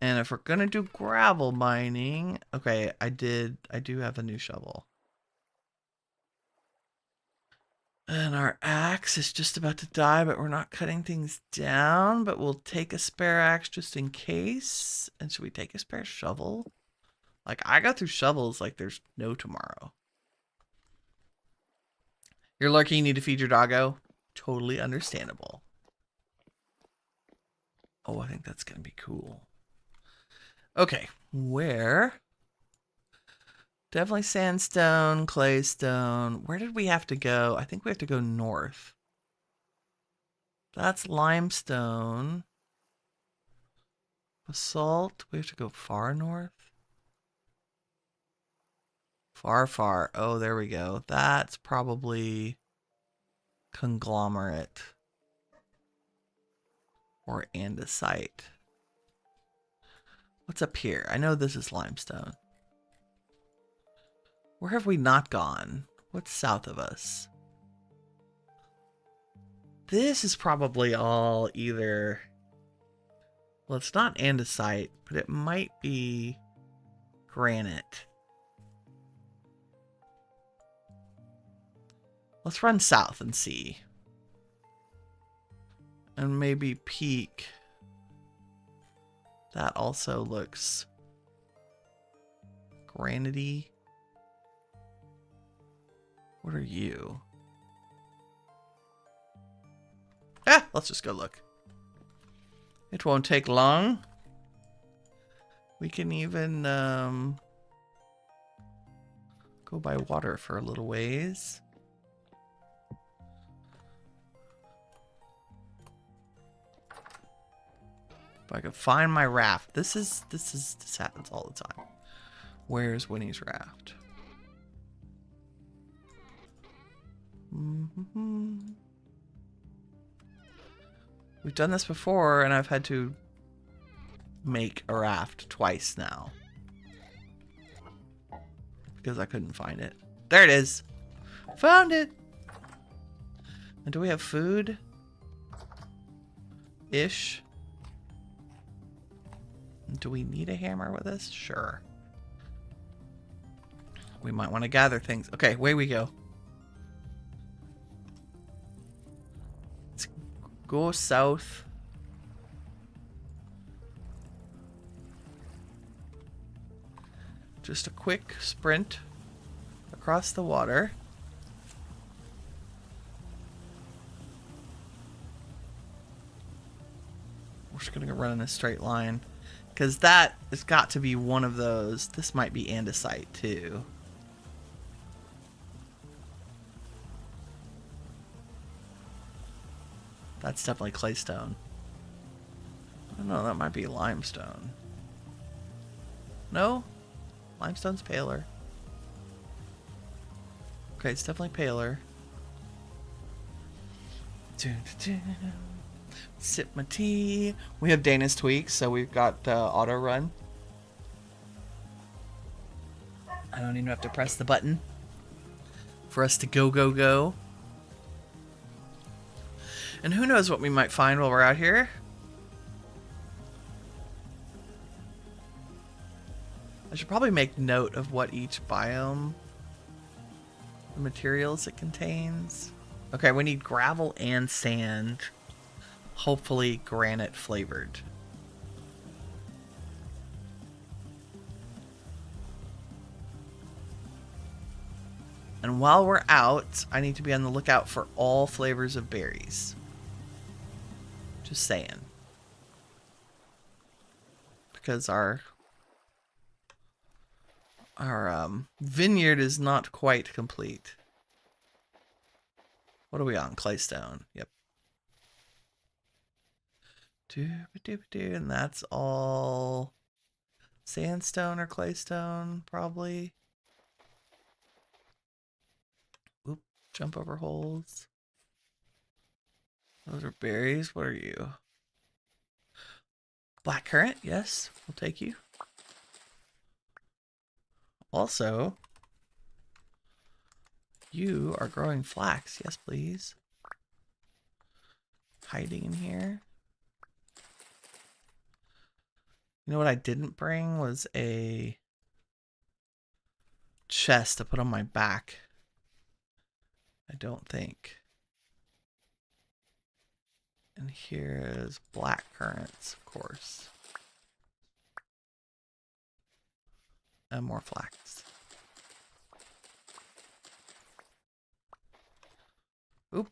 A: And if we're going to do gravel mining, okay, I do have a new shovel. And our axe is just about to die, but we're not cutting things down. But we'll take a spare axe just in case. And should we take a spare shovel? Like, I got through shovels like there's no tomorrow. You're lucky you need to feed your doggo. Totally understandable. Oh, I think that's going to be cool. Okay, where? Definitely sandstone, claystone. Where did we have to go? I think we have to go north. That's limestone. Basalt. We have to go far north. Far, far. Oh, there we go. That's probably conglomerate. Or andesite. What's up here? I know this is limestone. Where have we not gone? What's south of us? This is probably all either... Well, it's not andesite, but it might be granite. Let's run south and see. And maybe peak. That also looks granity. What are you? Ah, let's just go look. It won't take long. We can even go by water for a little ways. If I could find my raft. This happens all the time. Where's Winnie's raft? We've done this before, and I've had to make a raft twice now. Because I couldn't find it. There it is! Found it! And do we have food? Ish. Do we need a hammer with us? Sure. We might want to gather things. Okay, away we go. Let's go south. Just a quick sprint across the water. We're just going to go run in a straight line. Because that has got to be one of those. This might be andesite too. That's definitely claystone. I don't know, that might be limestone. No? Limestone's paler. Okay, it's definitely paler. Sip my tea. We have Dana's tweaks, so we've got auto run. I don't even have to press the button. for us to go. And who knows what we might find while we're out here. I should probably make note of what each biome, the materials it contains. Okay, we need gravel and sand. Hopefully granite flavored. And while we're out, I need to be on the lookout for all flavors of berries. Just saying. Because our vineyard is not quite complete. What are we on? Claystone. Yep. And that's all sandstone or claystone, probably. Oop, jump over holes. Those are berries. What are you? Blackcurrant, yes, we'll take you. Also, you are growing flax. Yes, please. Hiding in here. You know what I didn't bring was a chest to put on my back. I don't think. And here is black currants, of course. And more flax. Oop.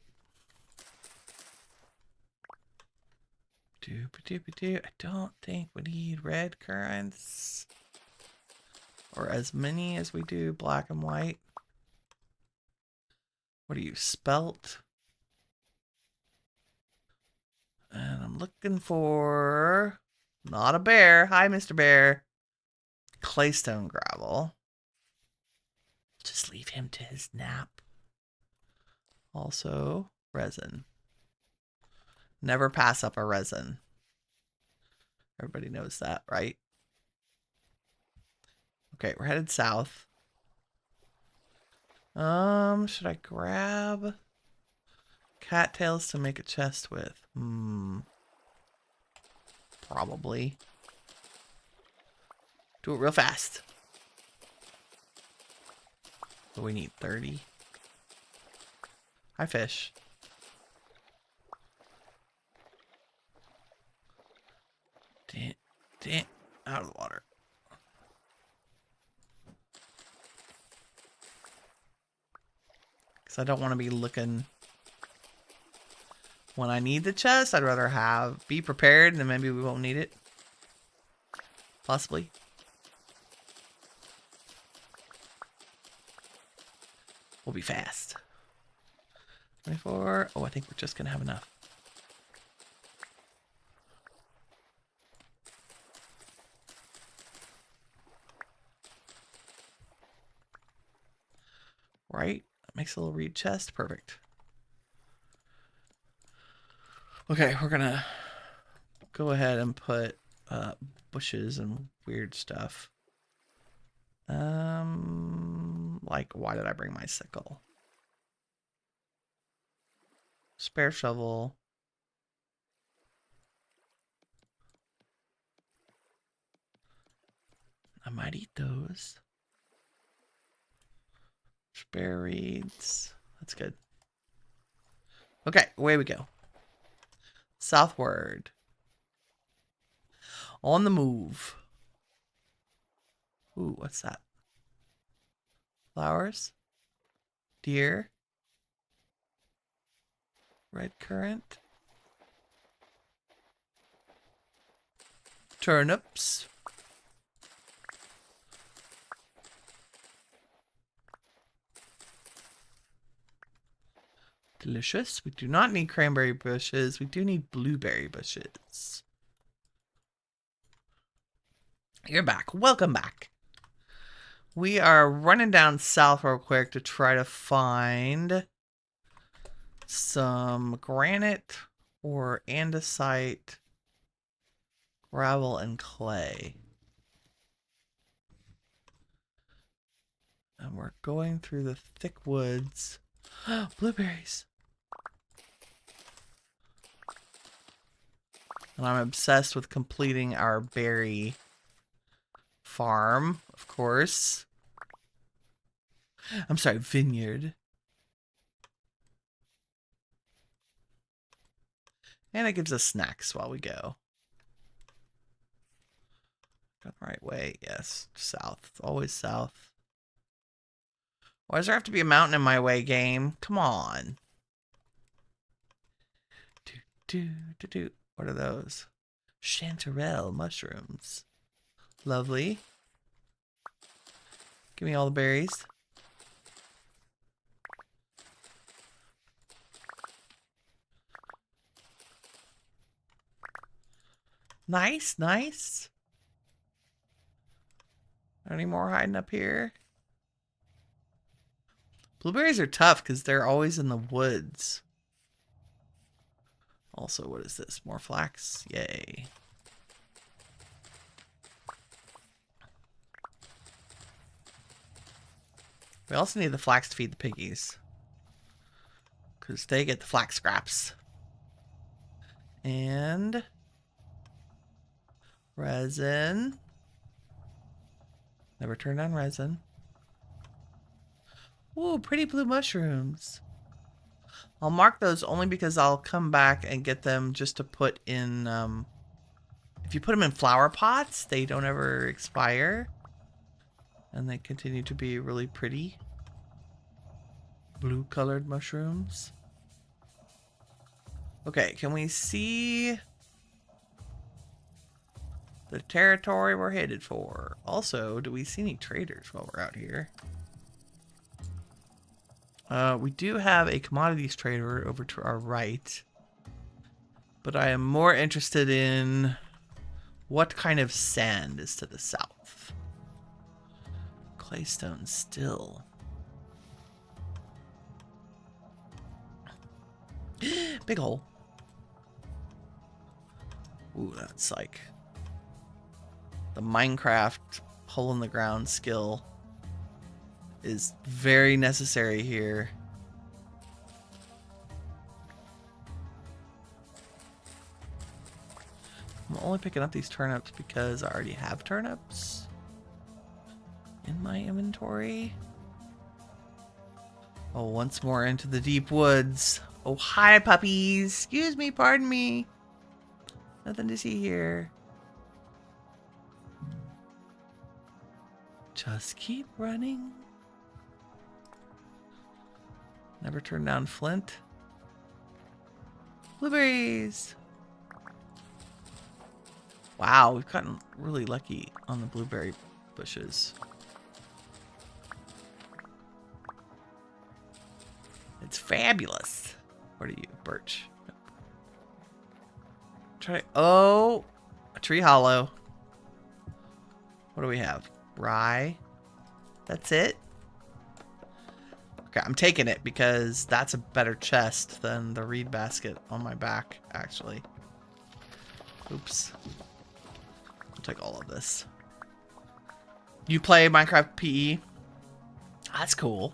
A: I don't think we need red currants. Or as many as we do black and white. What are you, spelt? And I'm looking for... Not a bear. Hi, Mr. Bear. Claystone gravel. Just leave him to his nap. Also, resin. Never pass up a resin. Everybody knows that, right? Okay, we're headed south. Should I grab cattails to make a chest with? Probably. Do it real fast. So we need 30. Hi, fish. Damn. Out of the water. Because I don't want to be looking when I need the chest. I'd rather be prepared, and then maybe we won't need it. Possibly. We'll be fast. 24. Oh, I think we're just going to have enough. Right? That makes a little reed chest. Perfect. Okay, we're going to go ahead and put bushes and weird stuff. Like, why did I bring my sickle? Spare shovel. I might eat those. Spare reeds. That's good. Okay, away we go. Southward. On the move. Ooh, what's that? Flowers? Deer? Red currant? Turnips? Delicious. We do not need cranberry bushes. We do need blueberry bushes. You're back. Welcome back. We are running down south real quick to try to find some granite or andesite, gravel, and clay. And we're going through the thick woods. Blueberries. And I'm obsessed with completing our berry farm, of course. I'm sorry, vineyard. And it gives us snacks while we go. Got the right way. Yes, south. Always south. Why does there have to be a mountain in my way, game? Come on. What are those? Chanterelle mushrooms. Lovely. Give me all the berries. Nice, nice. Any more hiding up here? Blueberries are tough because they're always in the woods. Also, what is this? More flax? Yay. We also need the flax to feed the piggies, because they get the flax scraps. And resin. Never turn down resin. Ooh, pretty blue mushrooms. I'll mark those only because I'll come back and get them just to put in, if you put them in flower pots, they don't ever expire. And they continue to be really pretty. Blue colored mushrooms. Okay, can we see the territory we're headed for? Also, do we see any traders while we're out here? We do have a commodities trader over to our right. But I am more interested in what kind of sand is to the south. Claystone still. Big hole. Ooh, that's like the Minecraft hole in the ground skill is very necessary here. I'm only picking up these turnips because I already have turnips in my inventory. Oh, once more into the deep woods. Oh, hi, puppies. Excuse me, pardon me. Nothing to see here. Just keep running. Never turn down flint. Blueberries. Wow, we've gotten really lucky on the blueberry bushes. It's fabulous. What are you, birch? Try. Oh, a tree hollow. What do we have? Rye. That's it. Okay, I'm taking it because that's a better chest than the reed basket on my back, actually. Oops. I'll take all of this. You play Minecraft PE? That's cool.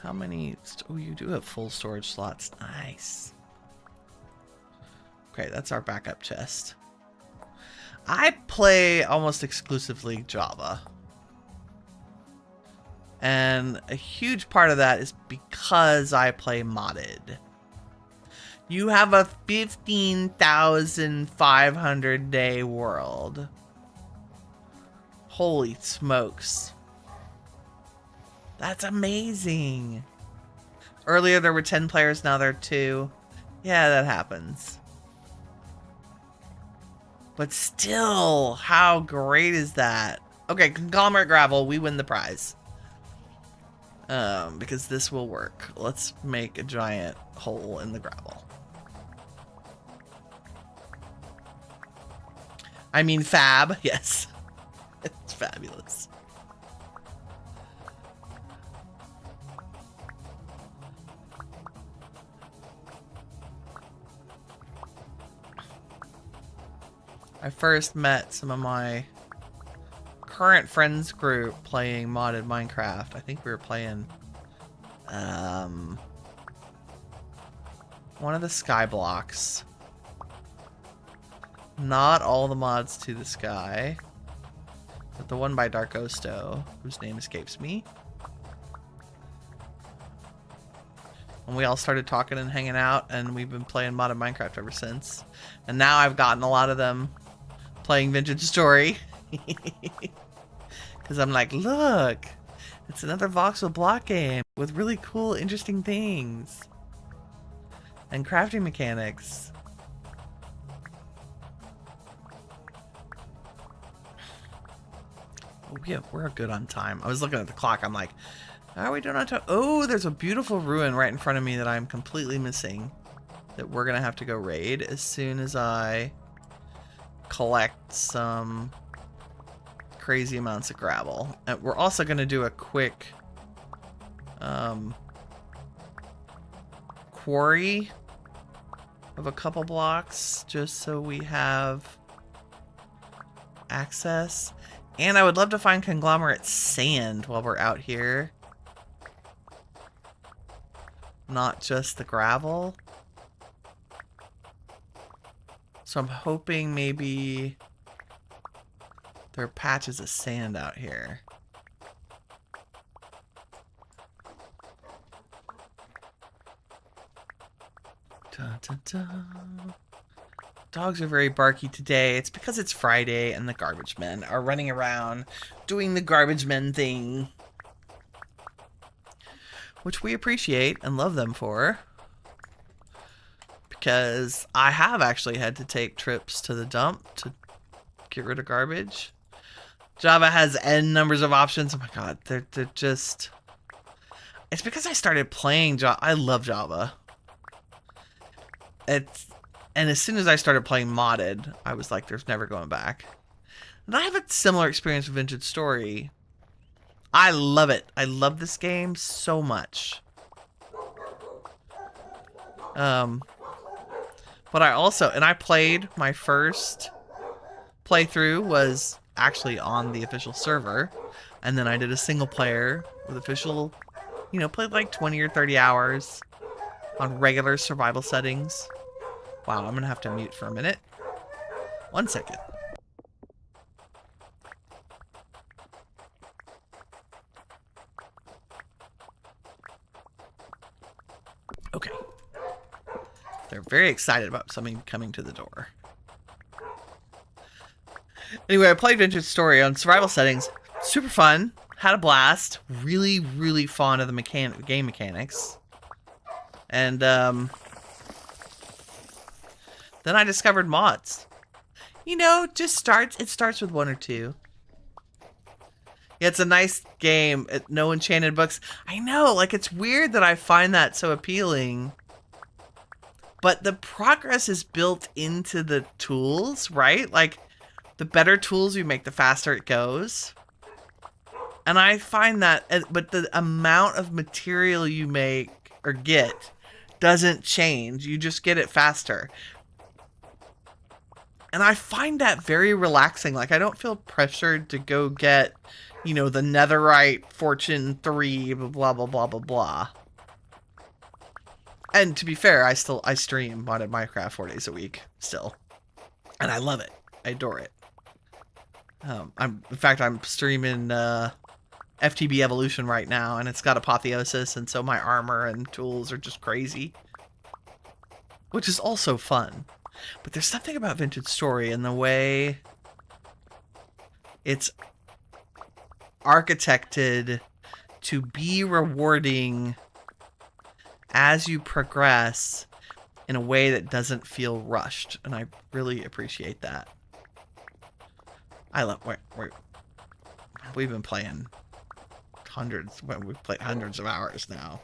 A: How many? Oh, you do have full storage slots. Nice. Okay, that's our backup chest. I play almost exclusively Java. And a huge part of that is because I play modded. You have a 15,500 day world. Holy smokes. That's amazing. Earlier there were 10 players, now there are 2. Yeah, that happens. But still, how great is that? Okay, conglomerate gravel, we win the prize. Because this will work. Let's make a giant hole in the gravel. I mean fab, yes. It's fabulous. I first met some of my current friends group playing modded Minecraft. I think we were playing one of the sky blocks. Not all the mods to the sky, but the one by Dark Osto, whose name escapes me. And we all started talking and hanging out, and we've been playing modded Minecraft ever since. And now I've gotten a lot of them playing Vintage Story. Because I'm like, look, it's another voxel block game with really cool, interesting things. And crafting mechanics. Oh, yeah, we're good on time. I was looking at the clock. I'm like, how are we doing on time? Oh, there's a beautiful ruin right in front of me that I'm completely missing. That we're going to have to go raid as soon as I collect some crazy amounts of gravel. And we're also going to do a quick quarry of a couple blocks just so we have access. And I would love to find conglomerate sand while we're out here. Not just the gravel. So I'm hoping maybe there are patches of sand out here. Dun, dun, dun. Dogs are very barky today. It's because it's Friday and the garbage men are running around doing the garbage men thing. Which we appreciate and love them for. Because I have actually had to take trips to the dump to get rid of garbage. Java has N numbers of options. Oh my god, they're just... It's because I started playing Java. I love Java. And as soon as I started playing modded, I was like, there's never going back. And I have a similar experience with Vintage Story. I love it. I love this game so much. But I also, and I played, my first playthrough was actually on the official server. And then I did a single player with official, you know, played like 20 or 30 hours on regular survival settings. Wow, I'm gonna have to mute for a minute. 1 second. Okay. They're very excited about something coming to the door. Anyway, I played Vintage Story on survival settings. Super fun. Had a blast. Really, really fond of the game mechanics. And, then I discovered mods. You know, it starts with 1 or 2. Yeah, it's a nice game. No enchanted books. I know, like, it's weird that I find that so appealing. But the progress is built into the tools, right? Like, the better tools you make, the faster it goes. And I find that, but the amount of material you make or get doesn't change. You just get it faster. And I find that very relaxing. Like, I don't feel pressured to go get, you know, the netherite fortune 3, blah, blah, blah, blah, blah. And to be fair, I stream modded Minecraft 4 days a week still. And I love it. I adore it. In fact, I'm streaming FTB Evolution right now, and it's got apotheosis, and so my armor and tools are just crazy. Which is also fun. But there's something about Vintage Story and the way it's architected to be rewarding as you progress in a way that doesn't feel rushed. And I really appreciate that. I love... We've been playing we've played hundreds of hours now.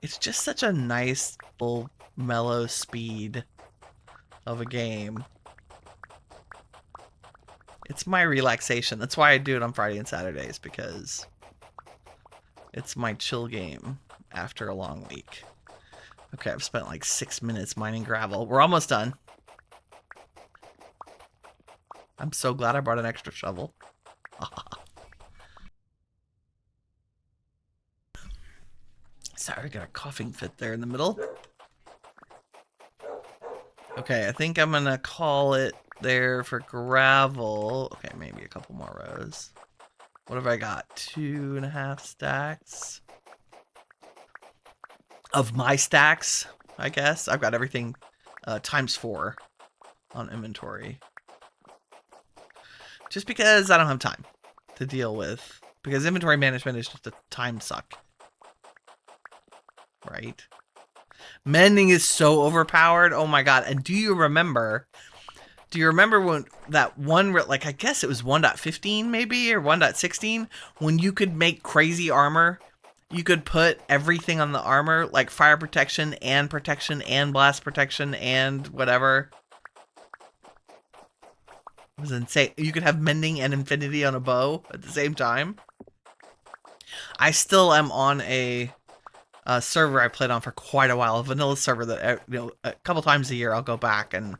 A: It's just such a nice, little, mellow speed of a game. It's my relaxation. That's why I do it on Friday and Saturdays, because it's my chill game after a long week. Okay, I've spent like 6 minutes mining gravel. We're almost done. I'm so glad I brought an extra shovel. Sorry, I got a coughing fit there in the middle. Okay, I think I'm gonna call it there for gravel. Okay, maybe a couple more rows. What have I got? 2.5 stacks of my stacks, I guess. I've got everything times 4 on inventory. Just because I don't have time to deal with. Because inventory management is just a time suck. Right? Mending is so overpowered. Oh my god. And do you remember when that one, like I guess it was 1.15 maybe, or 1.16, when you could make crazy armor? You could put everything on the armor, like fire protection and blast protection and whatever. It was insane. You could have mending and infinity on a bow at the same time. I still am on a server I played on for quite a while, a vanilla server that, you know, a couple times a year I'll go back and,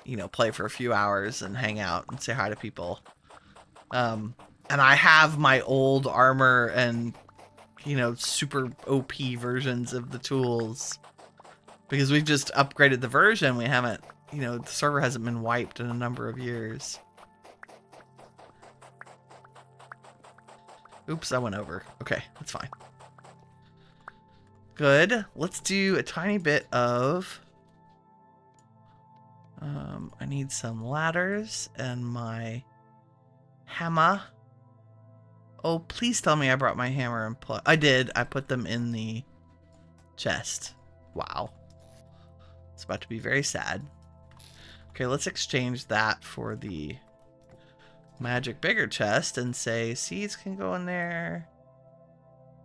A: you know, play for a few hours and hang out and say hi to people. And I have my old armor and, you know, super OP versions of the tools because we've just upgraded the version. We haven't, you know, the server hasn't been wiped in a number of years. Oops, I went over. Okay, that's fine. Good. Let's do a tiny bit of... I need some ladders and my hammer. Oh, please tell me I brought my hammer and plug. I did. I put them in the chest. Wow. It's about to be very sad. Okay, let's exchange that for the magic bigger chest and say seeds can go in there.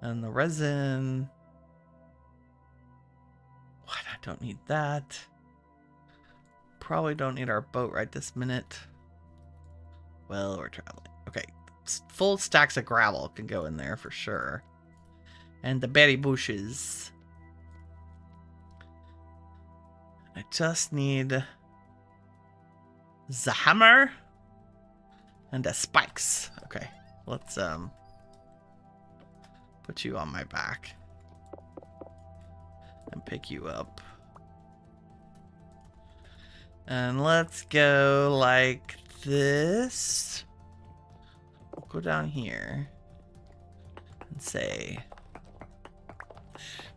A: And the resin. What? I don't need that. Probably don't need our boat right this minute. Well, we're traveling. Okay, full stacks of gravel can go in there for sure. And the berry bushes. I just need the hammer and the spikes. Okay, let's put you on my back and pick you up. And let's go like this. We'll go down here and say,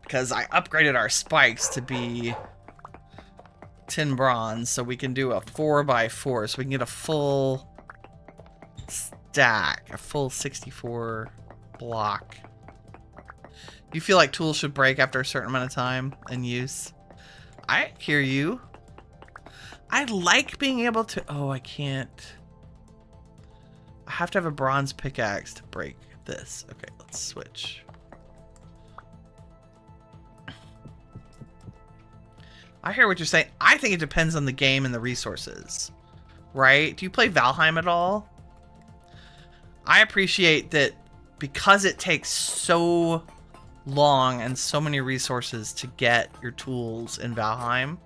A: because I upgraded our spikes to be tin bronze, so we can do a 4x4, so we can get a full stack, a full 64 block. You feel like tools should break after a certain amount of time and use? I hear you. I like being able to... Oh, I can't. I have to have a bronze pickaxe to break this. Okay, let's switch. I hear what you're saying. I think it depends on the game and the resources. Right? Do you play Valheim at all? I appreciate that because it takes so long and so many resources to get your tools in Valheim,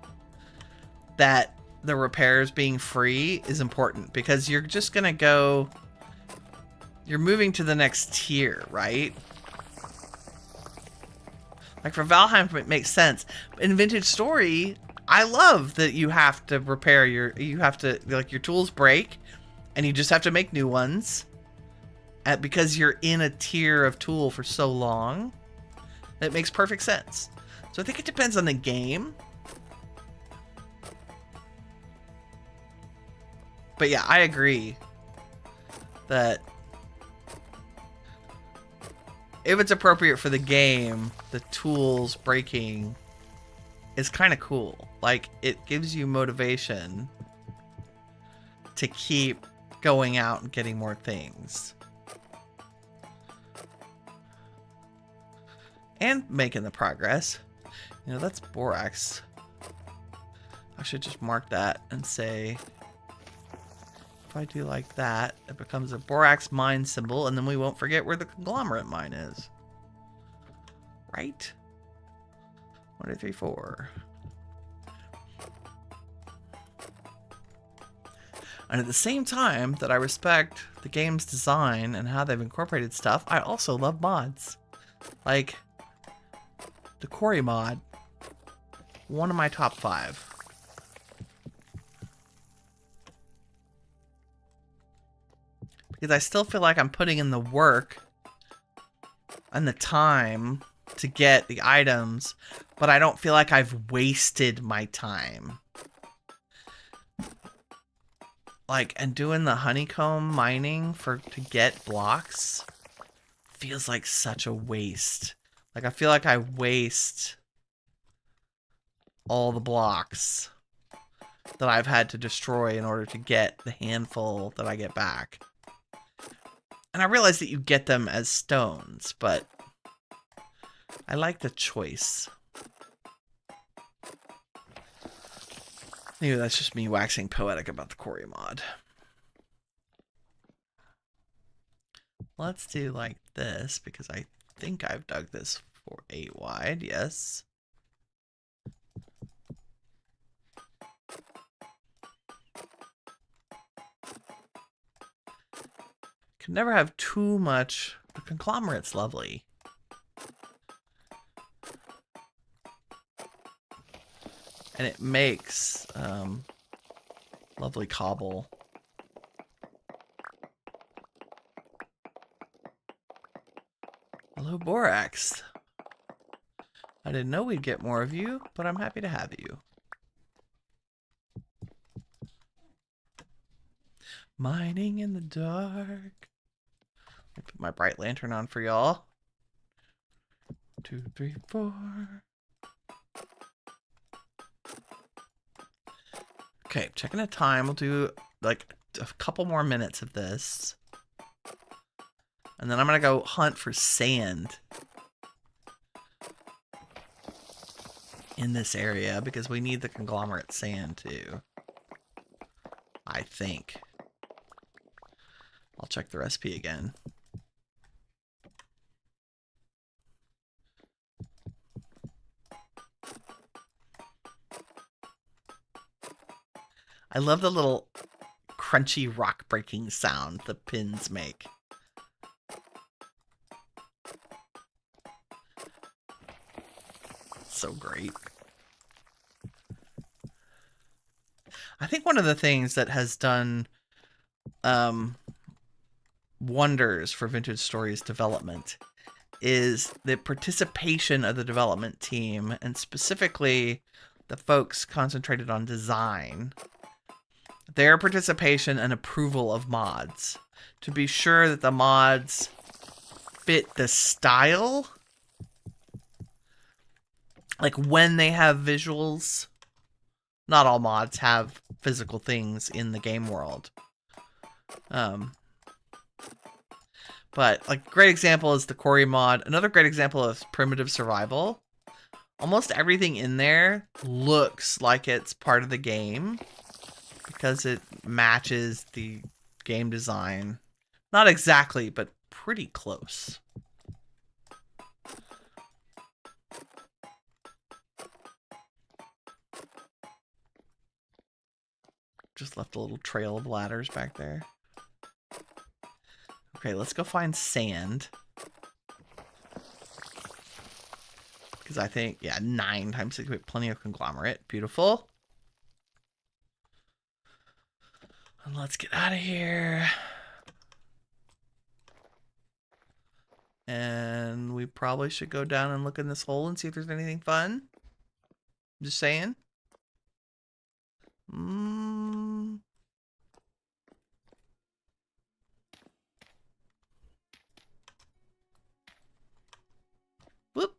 A: that the repairs being free is important, because you're just gonna go, you're moving to the next tier, right? Like for Valheim, it makes sense. In Vintage Story, I love that you have to repair your, you have to, like, your tools break and you just have to make new ones. Because you're in a tier of tool for so long, that makes perfect sense. So I think it depends on the game. But yeah, I agree that if it's appropriate for the game, the tools breaking is kind of cool. Like, it gives you motivation to keep going out and getting more things. And making the progress. You know, that's borax. I should just mark that and say, if I do like that, it becomes a borax mine symbol, and then we won't forget where the conglomerate mine is. Right? 1, 2, 3, 4. And at the same time that I respect the game's design and how they've incorporated stuff, I also love mods. Like the quarry mod, one of my top 5. Because I still feel like I'm putting in the work and the time to get the items, but I don't feel like I've wasted my time. Like, and doing the honeycomb mining to get blocks feels like such a waste. Like, I feel like I waste all the blocks that I've had to destroy in order to get the handful that I get back. And I realize that you get them as stones, but I like the choice. Maybe that's just me waxing poetic about the quarry mod. Let's do like this, because I think I've dug this for 8 wide, yes. Can never have too much. The conglomerate's lovely. And it makes lovely cobble. Hello, Borax. I didn't know we'd get more of you, but I'm happy to have you. Mining in the dark. I'll put my bright lantern on for y'all. 2, 3, 4. Okay, checking the time. We'll do like a couple more minutes of this. And then I'm going to go hunt for sand in this area because we need the conglomerate sand too. I think. I'll check the recipe again. I love the little crunchy rock breaking sound the pins make. So great. I think one of the things that has done wonders for Vintage Stories development is the participation of the development team, and specifically the folks concentrated on design. Their participation and approval of mods to be sure that the mods fit the style. Like when they have visuals, not all mods have physical things in the game world. But like great example is the quarry mod. Another great example is primitive survival. Almost everything in there looks like it's part of the game because it matches the game design. Not exactly, but pretty close. Just left a little trail of ladders back there. Okay, let's go find sand. Because I think, yeah, 9 times 6, we have plenty of conglomerate. Beautiful. And let's get out of here. And we probably should go down and look in this hole and see if there's anything fun. Just saying. Whoop.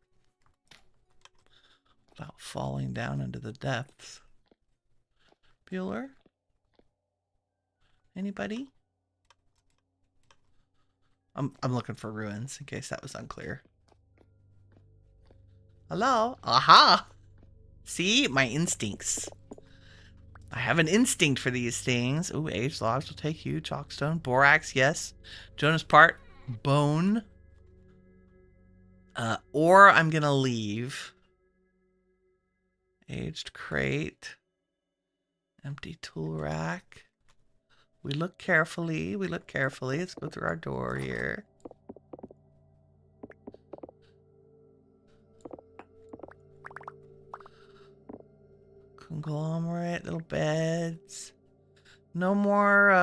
A: Without falling down into the depths. Bueller? Anybody? I'm looking for ruins in case that was unclear. Hello? Aha! See? My instincts. I have an instinct for these things. Ooh, aged logs will take you. Chalkstone. Borax, yes. Jonas part. Bone. Or I'm gonna leave. Aged crate. Empty tool rack. We look carefully. We look carefully. Let's go through our door here. Conglomerate, little beds. No more, what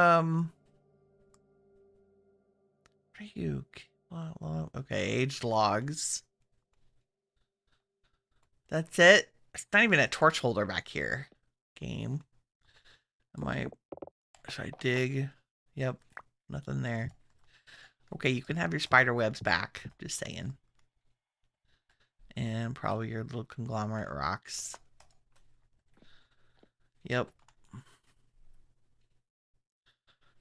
A: are you? Okay, aged logs. That's it. It's not even a torch holder back here. Game. Should I dig? Yep, nothing there. Okay, you can have your spider webs back. Just saying. And probably your little conglomerate rocks. Yep.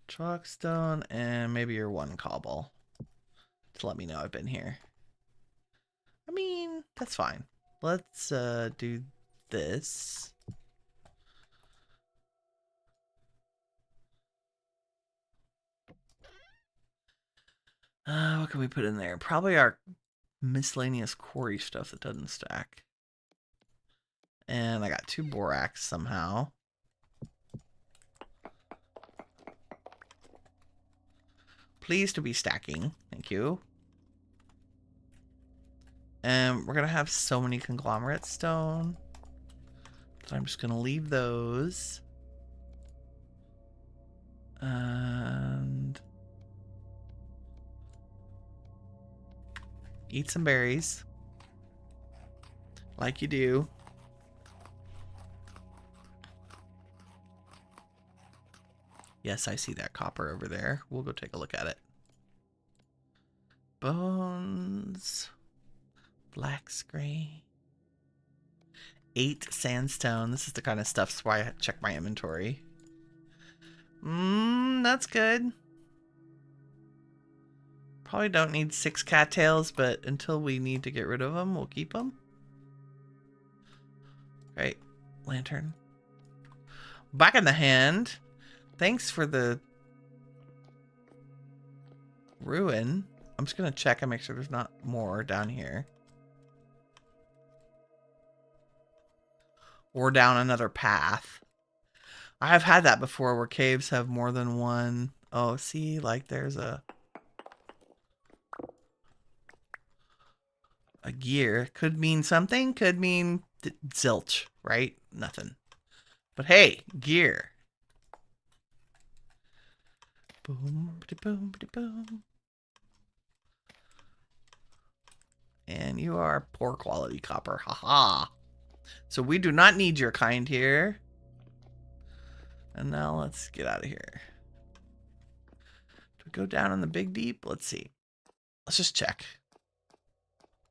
A: Chalkstone and maybe your one cobble. To let me know I've been here. I mean, that's fine. Let's do this. What can we put in there? Probably our miscellaneous quarry stuff that doesn't stack. And I got 2 borax somehow. Pleased to be stacking. Thank you. And we're going to have so many conglomerate stone. So I'm just going to leave those. And eat some berries. Like you do. Yes, I see that copper over there. We'll go take a look at it. Bones. Black scree. 8 sandstone. This is the kind of stuff that's why I check my inventory. That's good. Probably don't need 6 cattails, but until we need to get rid of them, we'll keep them. Great. Lantern. Back in the hand. Thanks for the ruin. I'm just going to check and make sure there's not more down here. Or down another path. I have had that before where caves have more than one. Oh, see, like there's a gear. Could mean something. Could mean zilch, right? Nothing. But hey, gear. Boom, boom, boom. And you are poor quality copper. Haha. So we do not need your kind here. And now let's get out of here. Do we go down in the big deep? Let's see. Let's just check.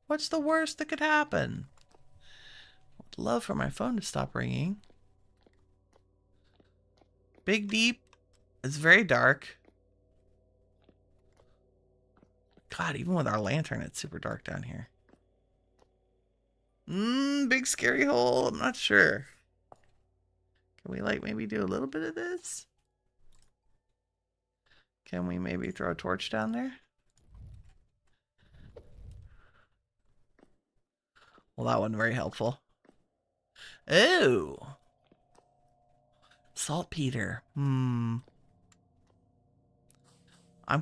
A: What's the worst that could happen? I'd love for my phone to stop ringing. Big deep. It's very dark. God, even with our lantern, it's super dark down here. Big scary hole. I'm not sure. Can we like maybe do a little bit of this? Can we maybe throw a torch down there? Well, that wasn't very helpful. Oh. Saltpeter. I'm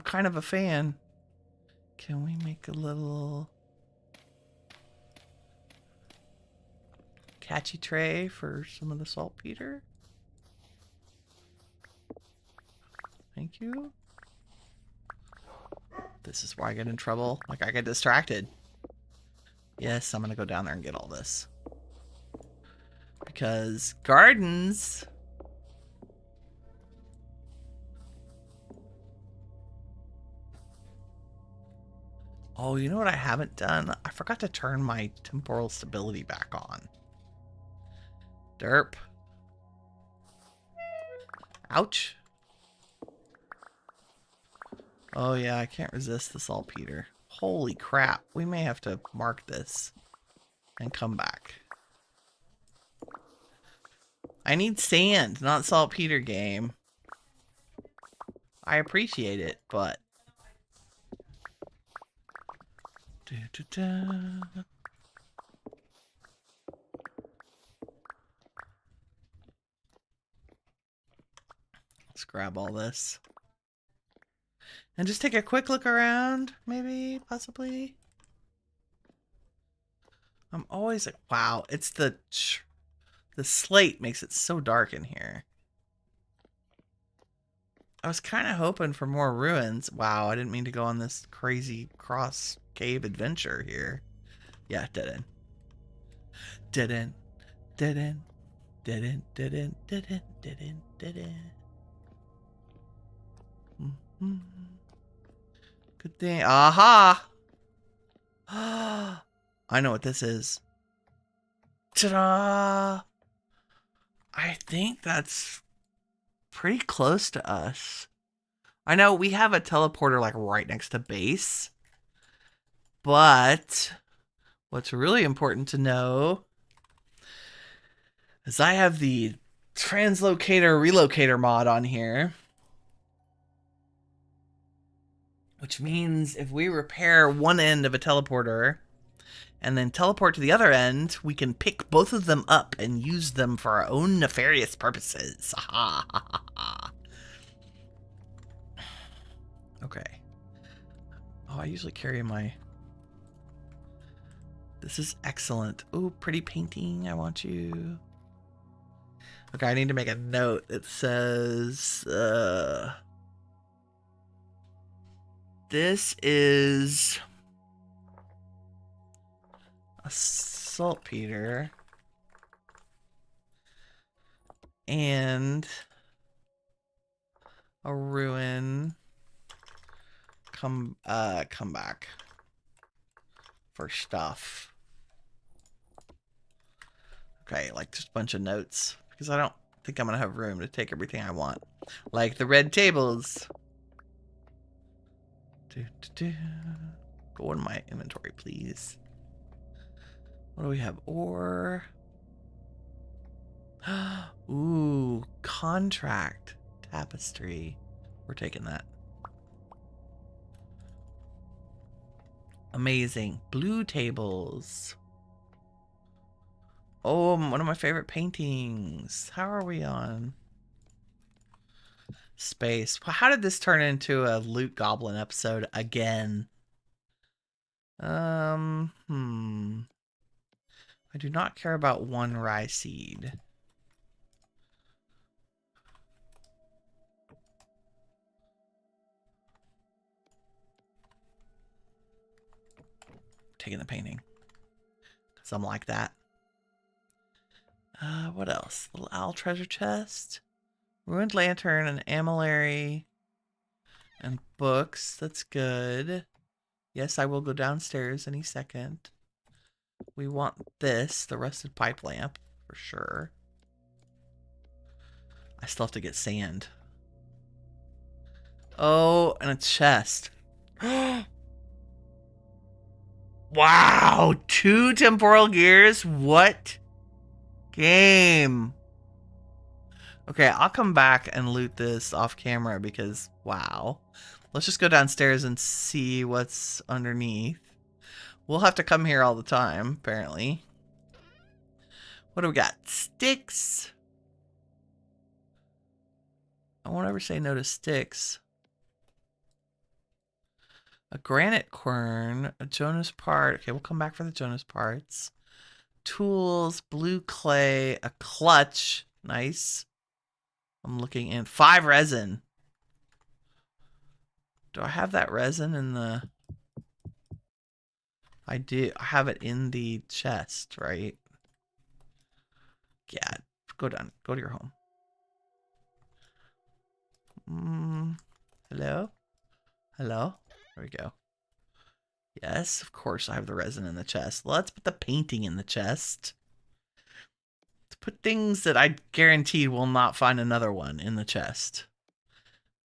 A: kind of a fan. Can we make a little catchy tray for some of the saltpeter? Thank you. This is where I get in trouble. Like, I get distracted. Yes, I'm gonna go down there and get all this. Because gardens. Oh, you know what I haven't done? I forgot to turn my temporal stability back on. Derp. Ouch. Oh yeah, I can't resist the saltpeter. Holy crap. We may have to mark this and come back. I need sand, not saltpeter, game. I appreciate it, but... grab all this. And just take a quick look around, maybe, possibly. I'm always like, wow, it's the slate makes it so dark in here. I was kind of hoping for more ruins. Wow, I didn't mean to go on this crazy cross cave adventure here. Yeah, dead end. Dead end. Dead end. Dead end. Dead end. Dead end. Dead end. Dead end. Mm-hmm. Good thing. Aha! I know what this is. Ta-da! I think that's pretty close to us. I know we have a teleporter like right next to base. But what's really important to know is I have the translocator relocator mod on here. Which means if we repair one end of a teleporter and then teleport to the other end, we can pick both of them up and use them for our own nefarious purposes. Okay. Oh, I usually carry my... This is excellent. Ooh, pretty painting. I want you. Okay, I need to make a note. It says... This is... a saltpeter. And... a ruin. Come back. For stuff. Okay, like just a bunch of notes. Because I don't think I'm gonna have room to take everything I want. Like the red tables. Go in my inventory, please. What do we have? Ore. Ooh, contract. Tapestry. We're taking that. Amazing. Blue tables. Oh, one of my favorite paintings. How are we on? Space. How did this turn into a Loot Goblin episode again? I do not care about one rye seed. Taking the painting. Because I'm like that. What else? Little owl treasure chest. Ruined lantern and amylary. And books. That's good. Yes, I will go downstairs any second. We want this. The rusted pipe lamp. For sure. I still have to get sand. Oh, and a chest. Wow! 2 temporal gears? What? Game. Okay, I'll come back and loot this off camera because, wow. Let's just go downstairs and see what's underneath. We'll have to come here all the time, apparently. What do we got? Sticks. I won't ever say no to sticks. A granite quern, a Jonas part. Okay, we'll come back for the Jonas parts. Tools, blue clay, a clutch. Nice. I'm looking in. 5 resin. Do I have that resin in the... I do. I have it in the chest, right? Yeah. Go down. Go to your home. Hello? Hello? There we go. Yes, of course I have the resin in the chest. Let's put the painting in the chest. Let's put things that I guaranteed will not find another one in the chest.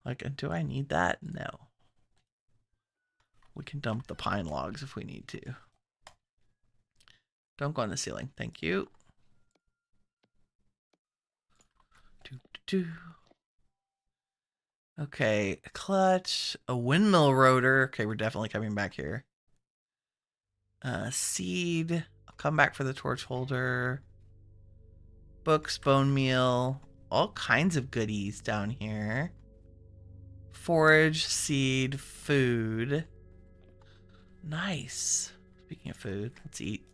A: Like, do I need that? No. We can dump the pine logs if we need to. Don't go on the ceiling. Thank you. Okay, a clutch, a windmill rotor. Okay, we're definitely coming back here. Seed. I'll come back for the torch holder. Books, bone meal. All kinds of goodies down here. Forage, seed, food. Nice. Speaking of food, let's eat.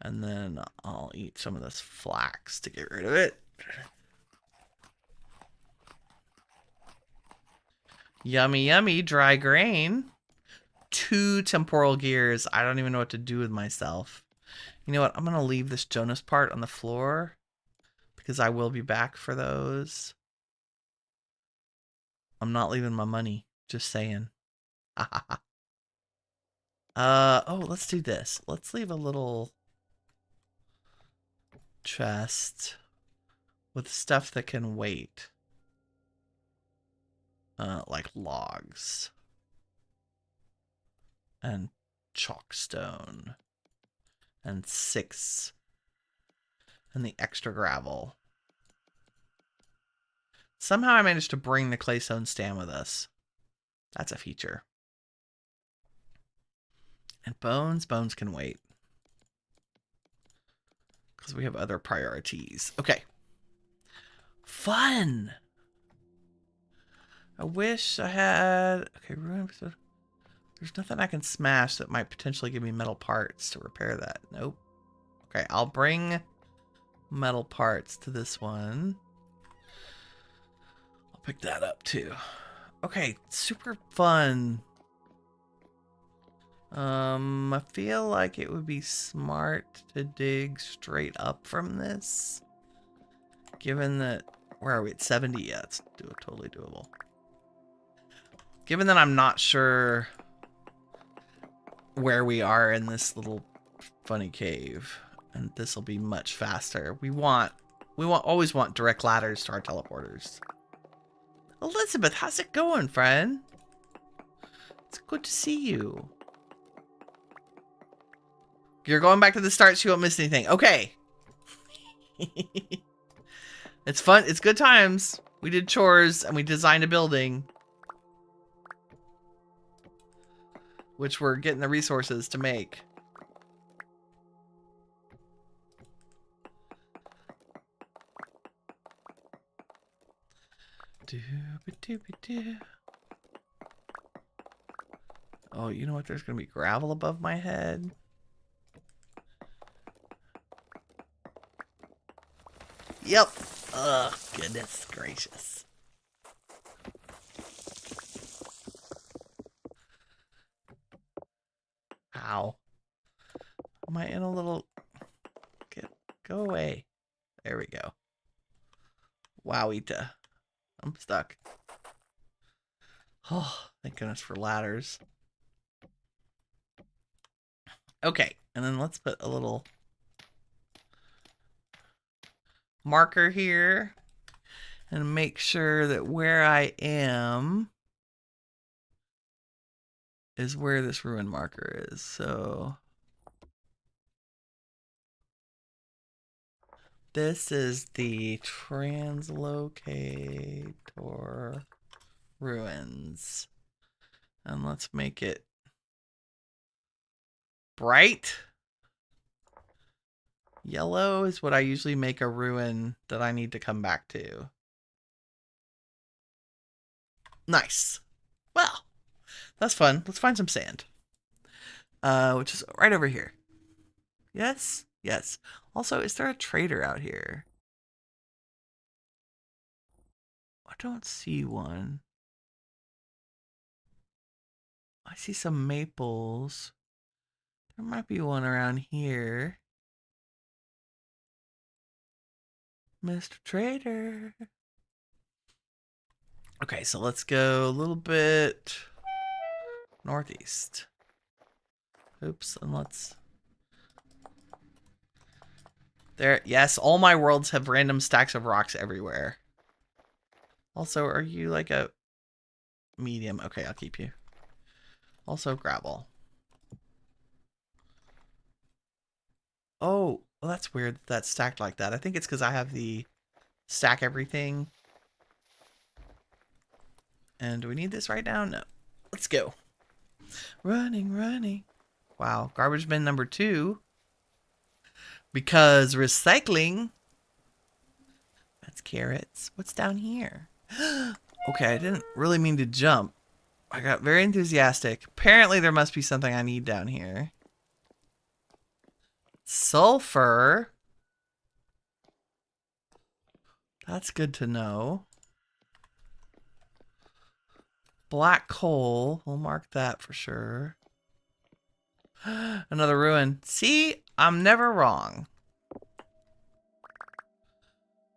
A: And then I'll eat some of this flax to get rid of it. Yummy, yummy, dry grain. 2 temporal gears. I don't even know what to do with myself. You know what? I'm going to leave this Jonas part on the floor because I will be back for those. I'm not leaving my money. Just saying. Oh, let's do this. Let's leave a little chest with stuff that can wait. Like logs. And chalkstone. And 6. And the extra gravel. Somehow I managed to bring the claystone stand with us. That's a feature. And bones can wait. Because we have other priorities. Okay. Fun! I wish I had... Okay, ruin episode. There's nothing I can smash that might potentially give me metal parts to repair that. Nope. Okay, I'll bring metal parts to this one. I'll pick that up too. Okay, super fun. I feel like it would be smart to dig straight up from this. Given that... Where are we at 70? Yeah, it's totally doable. Given that I'm not sure where we are in this little funny cave, and this will be much faster. We always want direct ladders to our teleporters. Elizabeth, how's it going, friend? It's good to see you. You're going back to the start so you won't miss anything. Okay. It's fun. It's good times. We did chores and we designed a building. Which we're getting the resources to make. Oh, you know what? There's going to be gravel above my head. Yep. Ugh, goodness gracious. Ow. Am I in a little... Go away. There we go. Wowita. I'm stuck. Oh, thank goodness for ladders. Okay, and then let's put a little marker here and make sure that where I am is where this ruin marker is. So this is the translocator ruins. And let's make it bright. Yellow is what I usually make a ruin that I need to come back to. Nice. Well, that's fun. Let's find some sand. Which is right over here. Yes? Yes. Also, is there a trader out here? I don't see one. I see some maples. There might be one around here. Mr. Trader. Okay, so let's go a little bit northeast. Oops, and let's... There, yes, all my worlds have random stacks of rocks everywhere. Also, are you like a medium? Okay, I'll keep you. Also, gravel. Oh, well, that's weird that that's stacked like that. I think it's because I have the stack everything. And do we need this right now? No. Let's go. Running, running. Wow, garbage bin number 2. Because recycling. Carrots, carrots. What's down here? Okay, I didn't really mean to jump. I got very enthusiastic. Apparently there must be something I need down here. Sulfur. That's good to know. Black coal. We'll mark that for sure. Another ruin. See? I'm never wrong.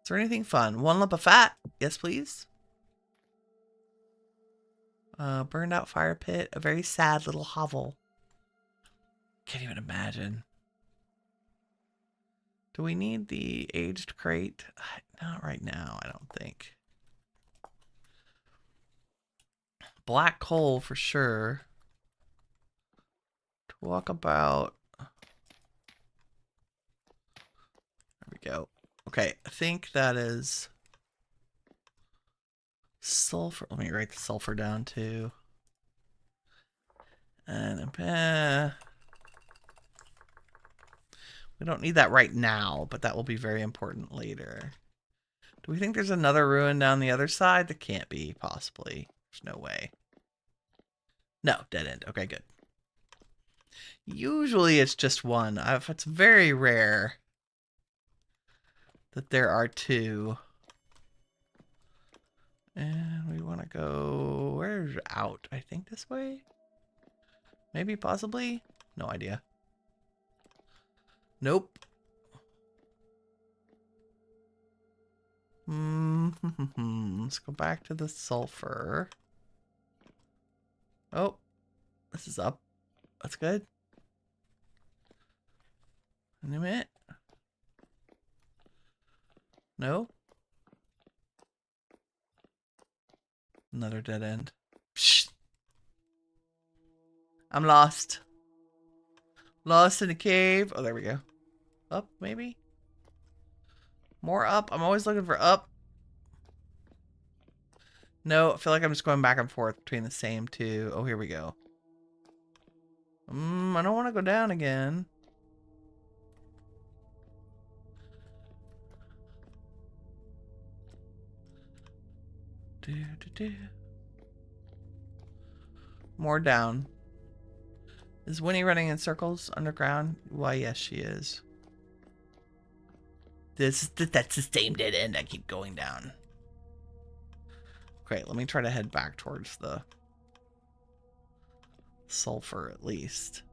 A: Is there anything fun? One lump of fat. Yes, please. Burned out fire pit. A very sad little hovel. Can't even imagine. Do we need the aged crate? Not right now, I don't think. Black coal for sure. To walk about. There we go. Okay, I think that is sulfur. Let me write the sulfur down too. And we don't need that right now, but that will be very important later. Do we think there's another ruin down the other side? There can't be, possibly. There's no way. No, dead end. Okay, good. Usually it's just one. It's very rare that there are two. And we want to go... Where's out? I think this way? Maybe, possibly? No idea. Nope. Let's go back to the sulfur. Oh, this is up. That's good. Wait a minute. No. Another dead end. Psst. I'm lost. Lost in a cave. Oh, there we go. Up, maybe? More up. I'm always looking for up. No, I feel like I'm just going back and forth between the same two. Oh, here we go. I don't want to go down again. More down. Is Winnie running in circles underground? Why, yes, she is. That's the same dead end. I keep going down. Okay, let me try to head back towards the sulfur at least.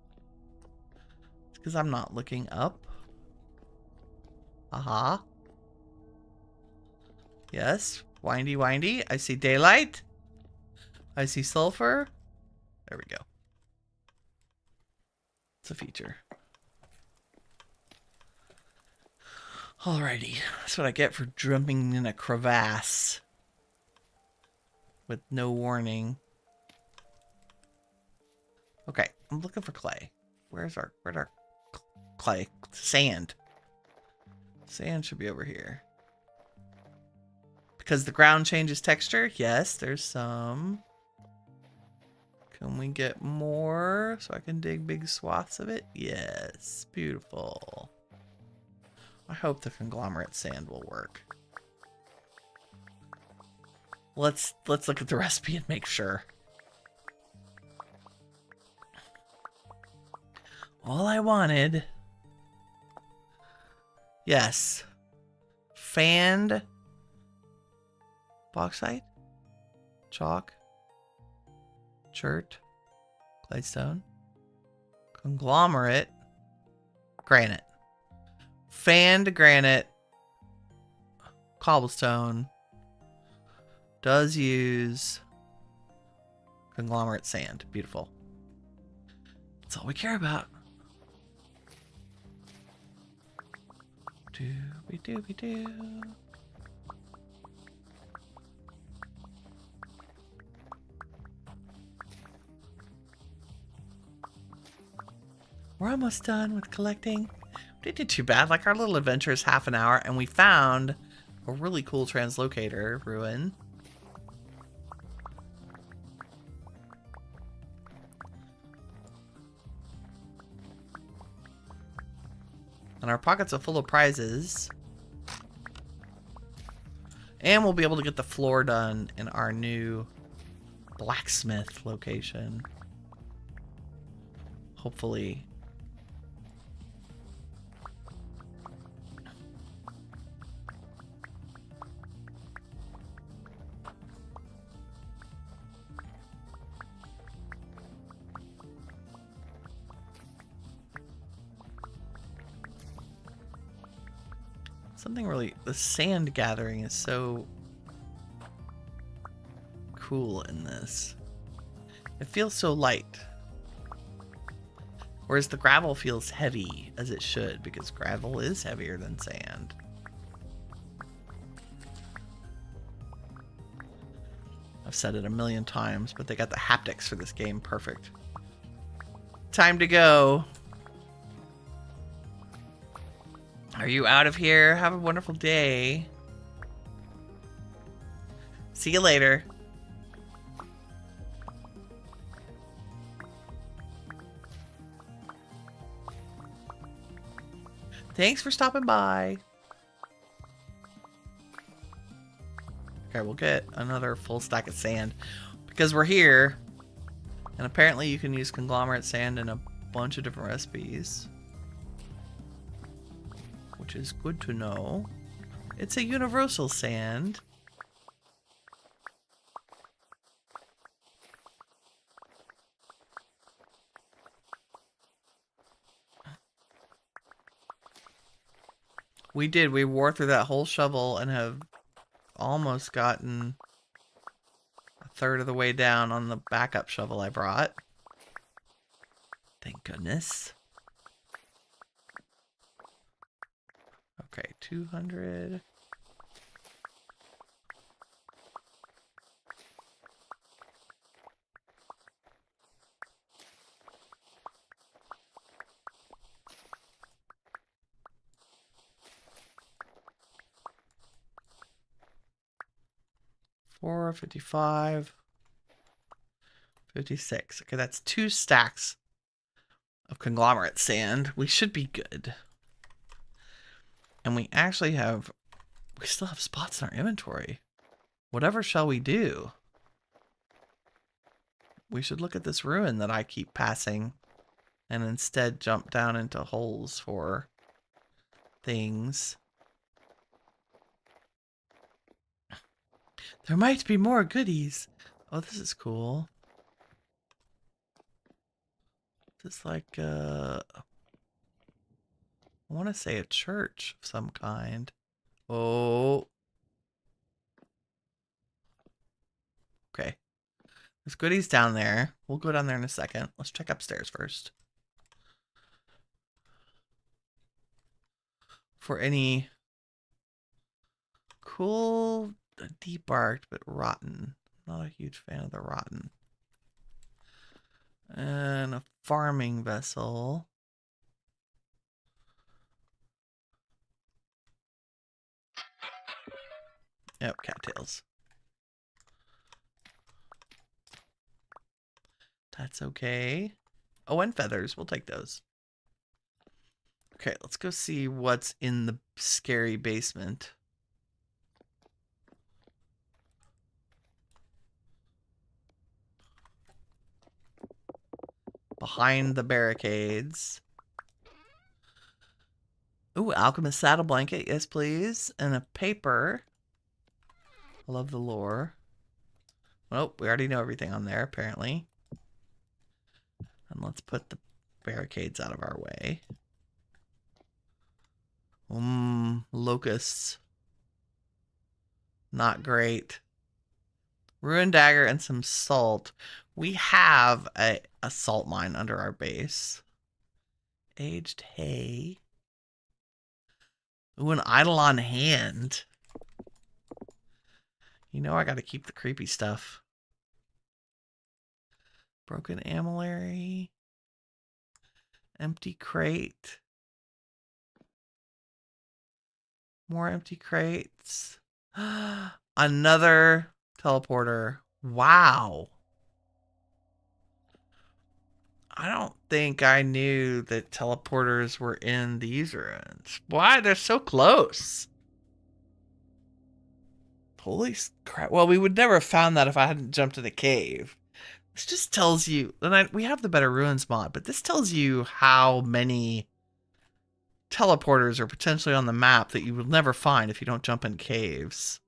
A: It's because I'm not looking up. Aha. Yes. Windy, windy. I see daylight. I see sulfur. There we go. It's a feature. Alrighty. That's what I get for jumping in a crevasse with no warning. Okay, I'm looking for clay. Where's our clay? Sand. Sand should be over here. Because the ground changes texture? Yes, there's some. Can we get more so I can dig big swaths of it? Yes, beautiful. I hope the conglomerate sand will work. Let's look at the recipe and make sure. All I wanted. Yes. Fanned bauxite, chalk, chert, claystone, conglomerate, granite. Fanned granite, cobblestone, does use conglomerate sand. Beautiful. That's all we care about. Dooby-dooby-doo. We're almost done with collecting. We didn't do too bad. Like, our little adventure is half an hour, and we found a really cool translocator ruin. And our pockets are full of prizes. And we'll be able to get the floor done in our new blacksmith location. Hopefully. Something really, the sand gathering is so cool in this. It feels so light. Whereas the gravel feels heavy, as it should, because gravel is heavier than sand. I've said it a million times, but they got the haptics for this game perfect. Time to go. Are you out of here? Have a wonderful day. See you later. Thanks for stopping by. Okay, we'll get another full stack of sand because we're here. And apparently you can use conglomerate sand in a bunch of different recipes, which is good to know. It's a universal sand. We did. We wore through that whole shovel and have almost gotten a third of the way down on the backup shovel I brought. Thank goodness. Okay, 200. Four, 55, 56. Okay, that's 2 stacks of conglomerate sand. We should be good. And we actually have, we still have spots in our inventory. Whatever shall we do? We should look at this ruin that I keep passing and instead jump down into holes for things. There might be more goodies. Oh, this is cool. This is like, I want to say a church of some kind. Oh. Okay. There's goodies down there. We'll go down there in a second. Let's check upstairs first. For any cool debarked but rotten. Not a huge fan of the rotten. And a farming vessel. Yep, cattails. That's okay. Oh, and feathers. We'll take those. Okay, let's go see what's in the scary basement. Behind the barricades. Ooh, alchemist saddle blanket. Yes, please. And a paper. I love the lore. Well, we already know everything on there, apparently. And let's put the barricades out of our way. Locusts. Not great. Ruined dagger and some salt. We have a salt mine under our base. Aged hay. Ooh, an eidolon hand. You know I gotta keep the creepy stuff. Broken amylary. Empty crate. More empty crates. Another teleporter. Wow. I don't think I knew that teleporters were in these ruins. Why? They're so close. Holy crap. Well, we would never have found that if I hadn't jumped in a cave. This just tells you, and we have the Better Ruins mod, but this tells you how many teleporters are potentially on the map that you will never find if you don't jump in caves.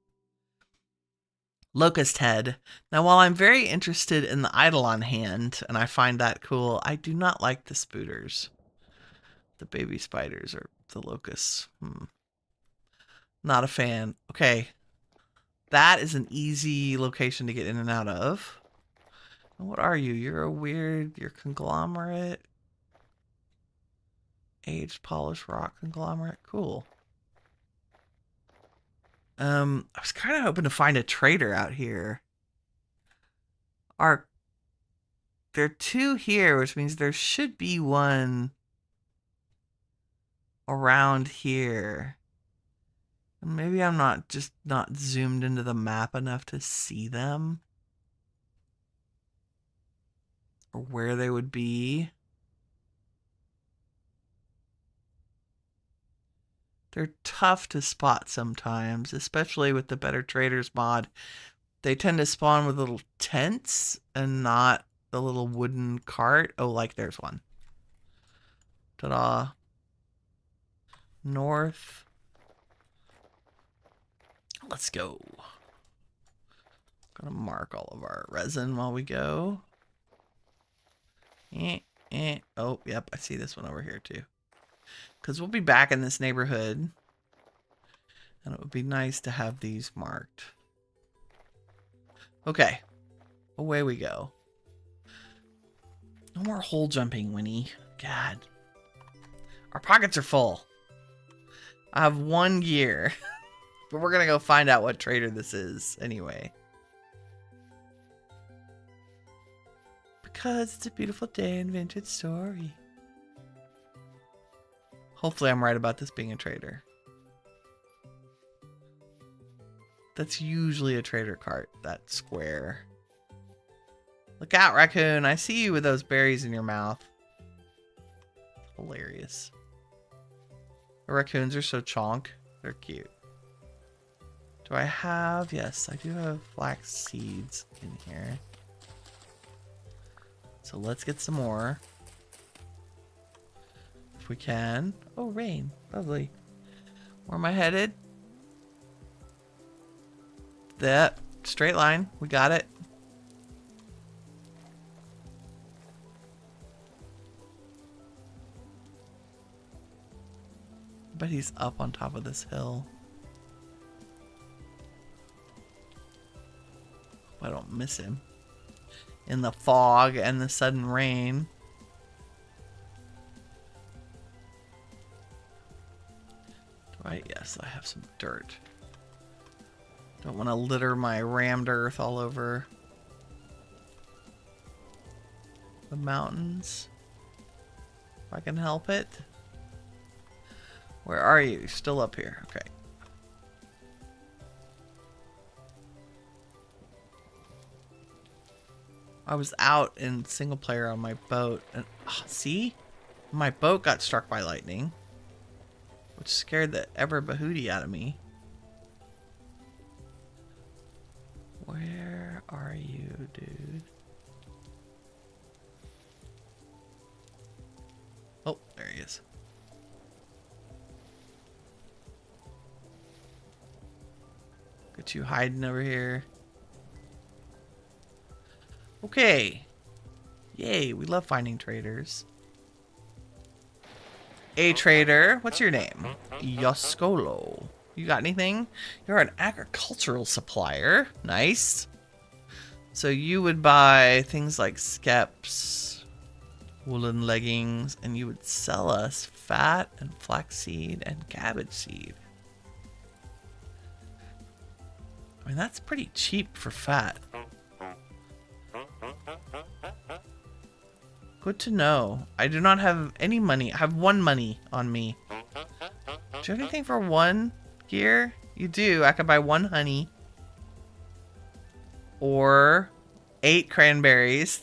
A: Locust Head. Now, while I'm very interested in the Eidolon hand, and I find that cool, I do not like the spooters. The baby spiders or the locusts. Not a fan. Okay. That is an easy location to get in and out of. What are you? You're conglomerate. Aged polished rock conglomerate. Cool. I was kind of hoping to find a trader out here. There are two here, which means there should be one around here. And maybe I'm not zoomed into the map enough to see them. Or where they would be. They're tough to spot sometimes, especially with the Better Traders mod. They tend to spawn with little tents and not the little wooden cart. Oh, like there's one. Ta-da. North. Let's go. Gonna mark all of our resin while we go. Oh, yep, I see this one over here too. Because we'll be back in this neighborhood. And it would be nice to have these marked. Okay. Away we go. No more hole jumping, Winnie. God. Our pockets are full. I have 1 gear. But we're going to go find out what trader this is anyway. Because it's a beautiful day in Vintage Story. Hopefully I'm right about this being a trader. That's usually a trader cart, that square. Look out, raccoon. I see you with those berries in your mouth. Hilarious. The raccoons are so chonk. They're cute. Do I have... Yes, I do have flax seeds in here. So let's get some more. If we can. Oh, rain. Lovely. Where am I headed? That. Straight line. We got it. But he's up on top of this hill. I don't miss him. In the fog and the sudden rain. Yes, I have some dirt. Don't want to litter my rammed earth all over the mountains. If I can help it. Where are you? Still up here. Okay. I was out in single player on my boat and see? My boat got struck by lightning. Which scared the ever bahooty out of me. Where are you, dude? Oh, there he is. Got you hiding over here. Okay. Yay, we love finding traders. A trader, what's your name? Yoskolo. You got anything? You're an agricultural supplier. Nice. So you would buy things like skeps, woolen leggings, and you would sell us fat and flaxseed and cabbage seed. I mean, that's pretty cheap for fat. Good to know. I do not have any money. I have 1 money on me. Do you have anything for 1 gear? You do. I could buy 1 honey. Or 8 cranberries.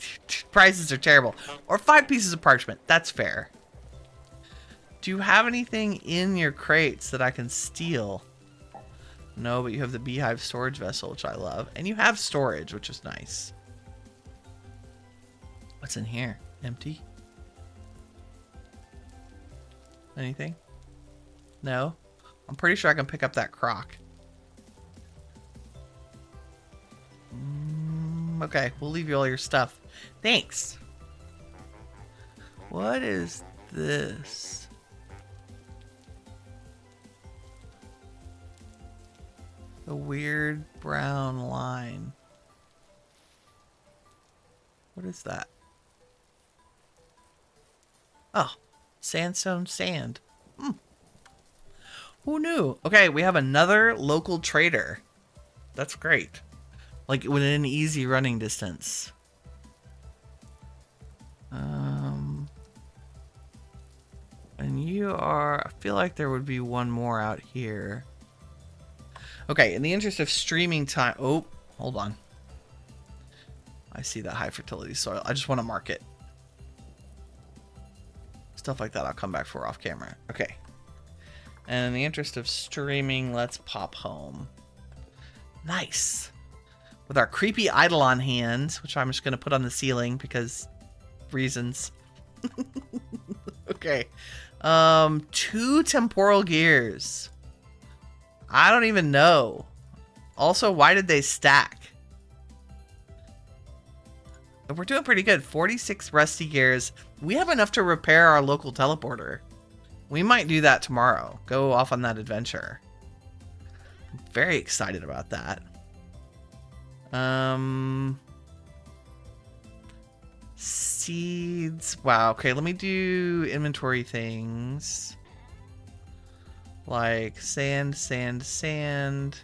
A: Prices are terrible. Or 5 pieces of parchment. That's fair. Do you have anything in your crates that I can steal? No, but you have the beehive storage vessel, which I love. And you have storage, which is nice. What's in here? Empty? Anything? No? I'm pretty sure I can pick up that crock. Okay, we'll leave you all your stuff. Thanks. What is this? The weird brown line. What is that? Oh, sandstone sand. Who knew? Okay, we have another local trader. That's great. Like within easy running distance. And you are... I feel like there would be one more out here. Okay, in the interest of streaming time... Oh, hold on. I see that high fertility soil. I just want to mark it. Stuff like that I'll come back for off camera. Okay. And in the interest of streaming, let's pop home. Nice. With our creepy Eidolon hands, which I'm just going to put on the ceiling because reasons. Okay. 2 temporal gears. I don't even know. Also, why did they stack? But we're doing pretty good. 46 rusty gears. We have enough to repair our local teleporter. We might do that tomorrow. Go off on that adventure. I'm very excited about that. Seeds. Wow. Okay, let me do inventory things. Like sand, sand, sand.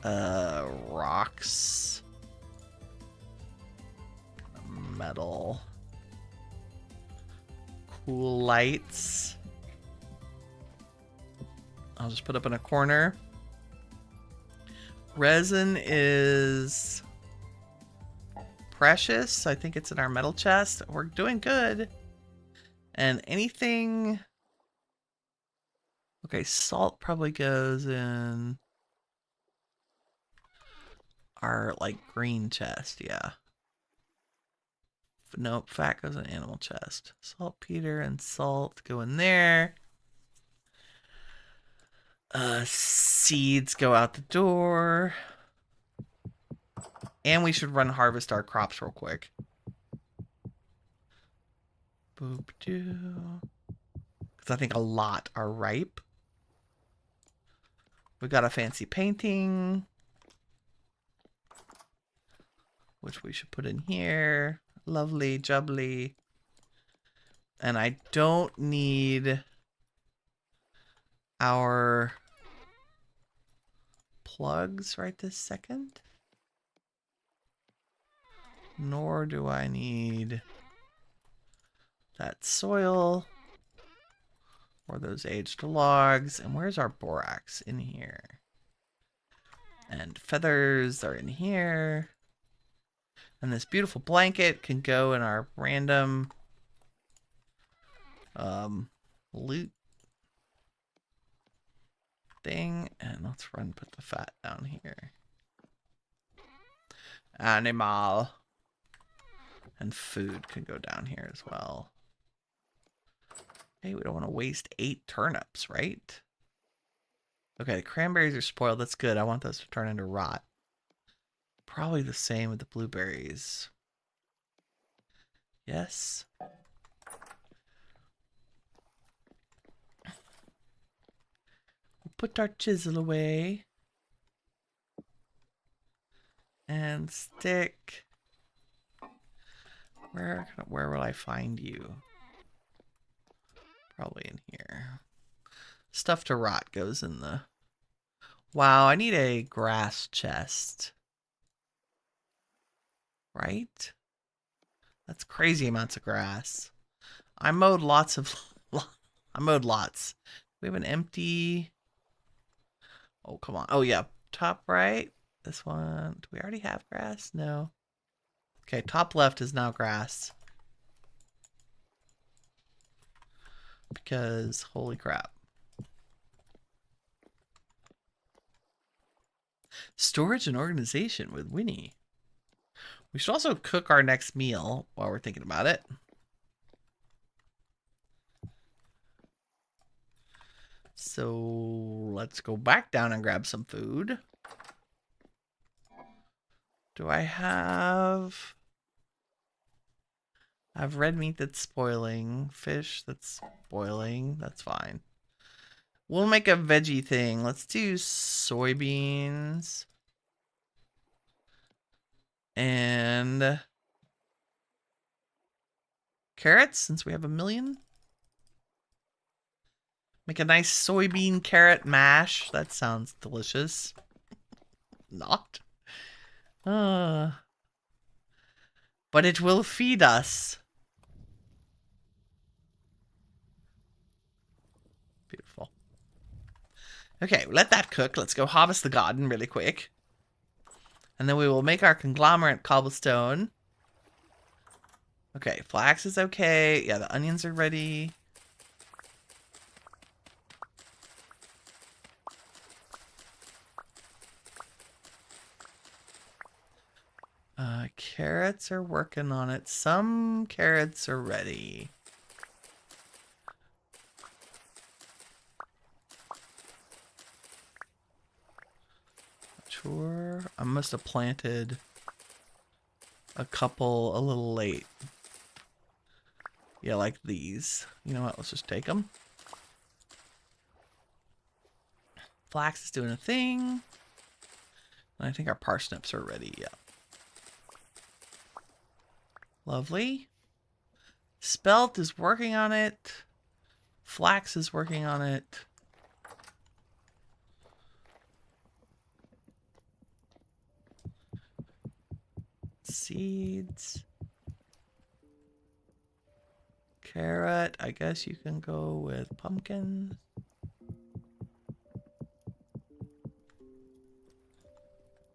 A: Rocks. Metal. Cool lights. I'll just put up in a corner. Resin is precious. I think it's in our metal chest. We're doing good. And anything... Okay, salt probably goes in our, like, green chest, yeah. Nope, fat goes in animal chest. Saltpeter and salt go in there. Seeds go out the door. And we should run harvest our crops real quick. Boop doo. Because I think a lot are ripe. We got a fancy painting, which we should put in here. Lovely jubbly. And I don't need our plugs right this second. Nor do I need that soil or those aged logs. And where's our borax? In here. And feathers are in here. And this beautiful blanket can go in our random loot thing. And let's put the fat down here. Animal. And food can go down here as well. Hey, we don't want to waste 8 turnips, right? Okay, the cranberries are spoiled. That's good. I want those to turn into rot. Probably the same with the blueberries. Yes. We'll put our chisel away. And stick. Where will I find you? Probably in here. Stuff to rot goes in the... Wow, I need a grass chest. Right? That's crazy amounts of grass. I mowed lots of... I mowed lots. We have an empty... Oh, come on. Oh, yeah. Top right. This one. Do we already have grass? No. Okay, top left is now grass. Because, holy crap. Storage and organization with Winnie. We should also cook our next meal while we're thinking about it. So let's go back down and grab some food. Do I have red meat that's spoiling, fish that's spoiling. That's fine. We'll make a veggie thing. Let's do soybeans and carrots, since we have 1,000,000. Make a nice soybean carrot mash. That sounds delicious. Not. But it will feed us. Beautiful. Okay, let that cook. Let's go harvest the garden really quick. And then we will make our conglomerate cobblestone. Okay, flax is okay. Yeah, the onions are ready. Carrots are working on it. Some carrots are ready. Sure. I must have planted a couple a little late. Yeah, like these. You know what? Let's just take them. Flax is doing a thing. And I think our parsnips are ready. Yeah. Lovely. Spelt is working on it. Flax is working on it. Seeds. Carrot. I guess you can go with pumpkin.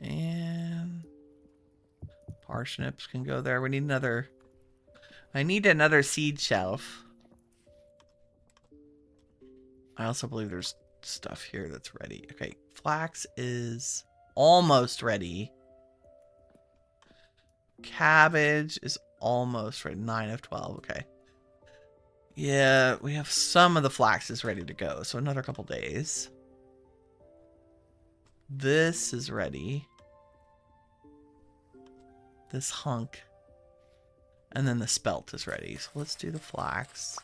A: And parsnips can go there. We need another. I need another seed shelf. I also believe there's stuff here that's ready. Okay, flax is almost ready. Cabbage is almost ready. 9 of 12. Okay. Yeah, we have some of the flax is ready to go. So another couple days. This is ready. This hunk. And then the spelt is ready. So let's do the flax.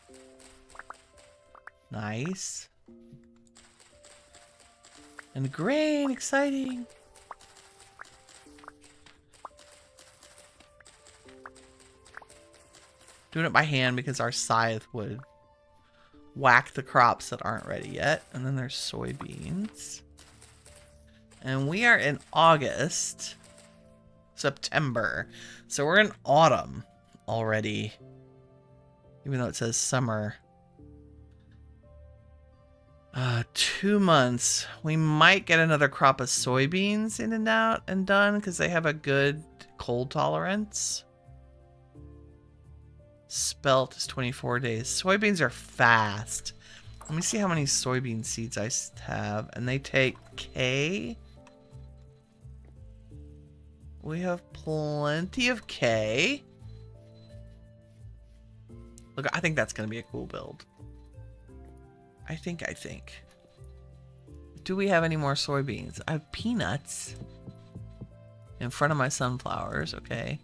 A: Nice. And grain, exciting. Doing it by hand because our scythe would whack the crops that aren't ready yet. And then there's soybeans. And we are in August. September. So we're in autumn already. Even though it says summer. 2 months. We might get another crop of soybeans in and out and done because they have a good cold tolerance. Spelt is 24 days. Soybeans are fast. Let me see how many soybean seeds I have. And they take K. We have plenty of K. Look, I think that's going to be a cool build. I think. Do we have any more soybeans? I have peanuts in front of my sunflowers. Okay.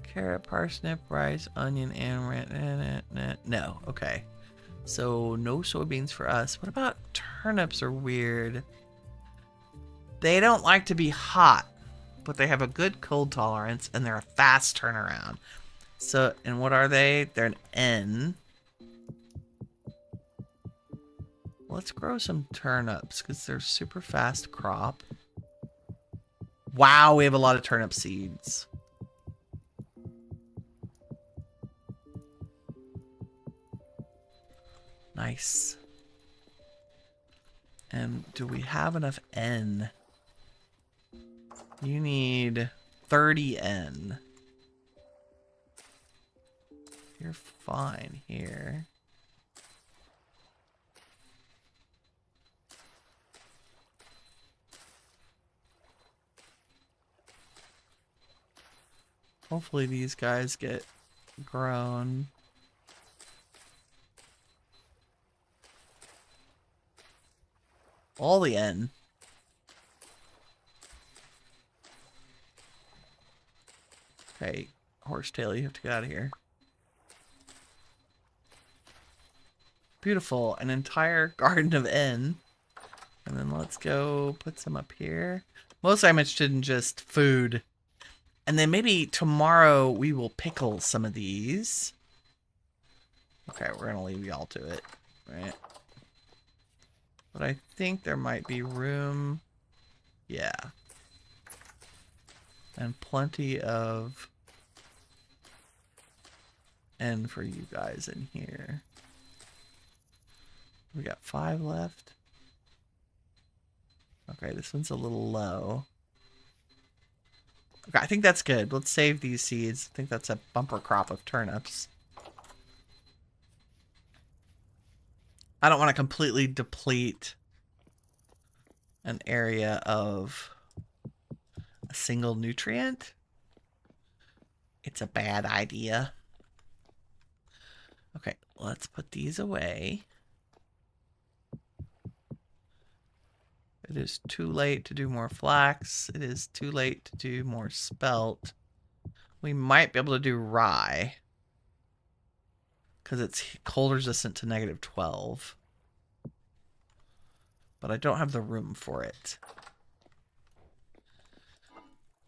A: Carrot, parsnip, rice, onion, and no. Okay. So no soybeans for us. What about turnips? Are weird. They don't like to be hot, but they have a good cold tolerance and they're a fast turnaround. So, and what are they? They're an N. Let's grow some turnips because they're super fast crop. Wow, we have a lot of turnip seeds. Nice. And do we have enough N? You need 30 N. You're fine here. Hopefully these guys get grown. All the N. Okay, horsetail, you have to get out of here. Beautiful, an entire garden of N. And then let's go put some up here. Mostly I'm interested in just food. And then maybe tomorrow we will pickle some of these. Okay, we're going to leave y'all to it, right? But I think there might be room. Yeah. And plenty of N for you guys in here. We got 5 left. Okay, this one's a little low. Okay, I think that's good. Let's save these seeds. I think that's a bumper crop of turnips. I don't want to completely deplete an area of a single nutrient. It's a bad idea. Okay, let's put these away. It is too late to do more flax. It is too late to do more spelt. We might be able to do rye, because it's cold resistant to -12. But I don't have the room for it.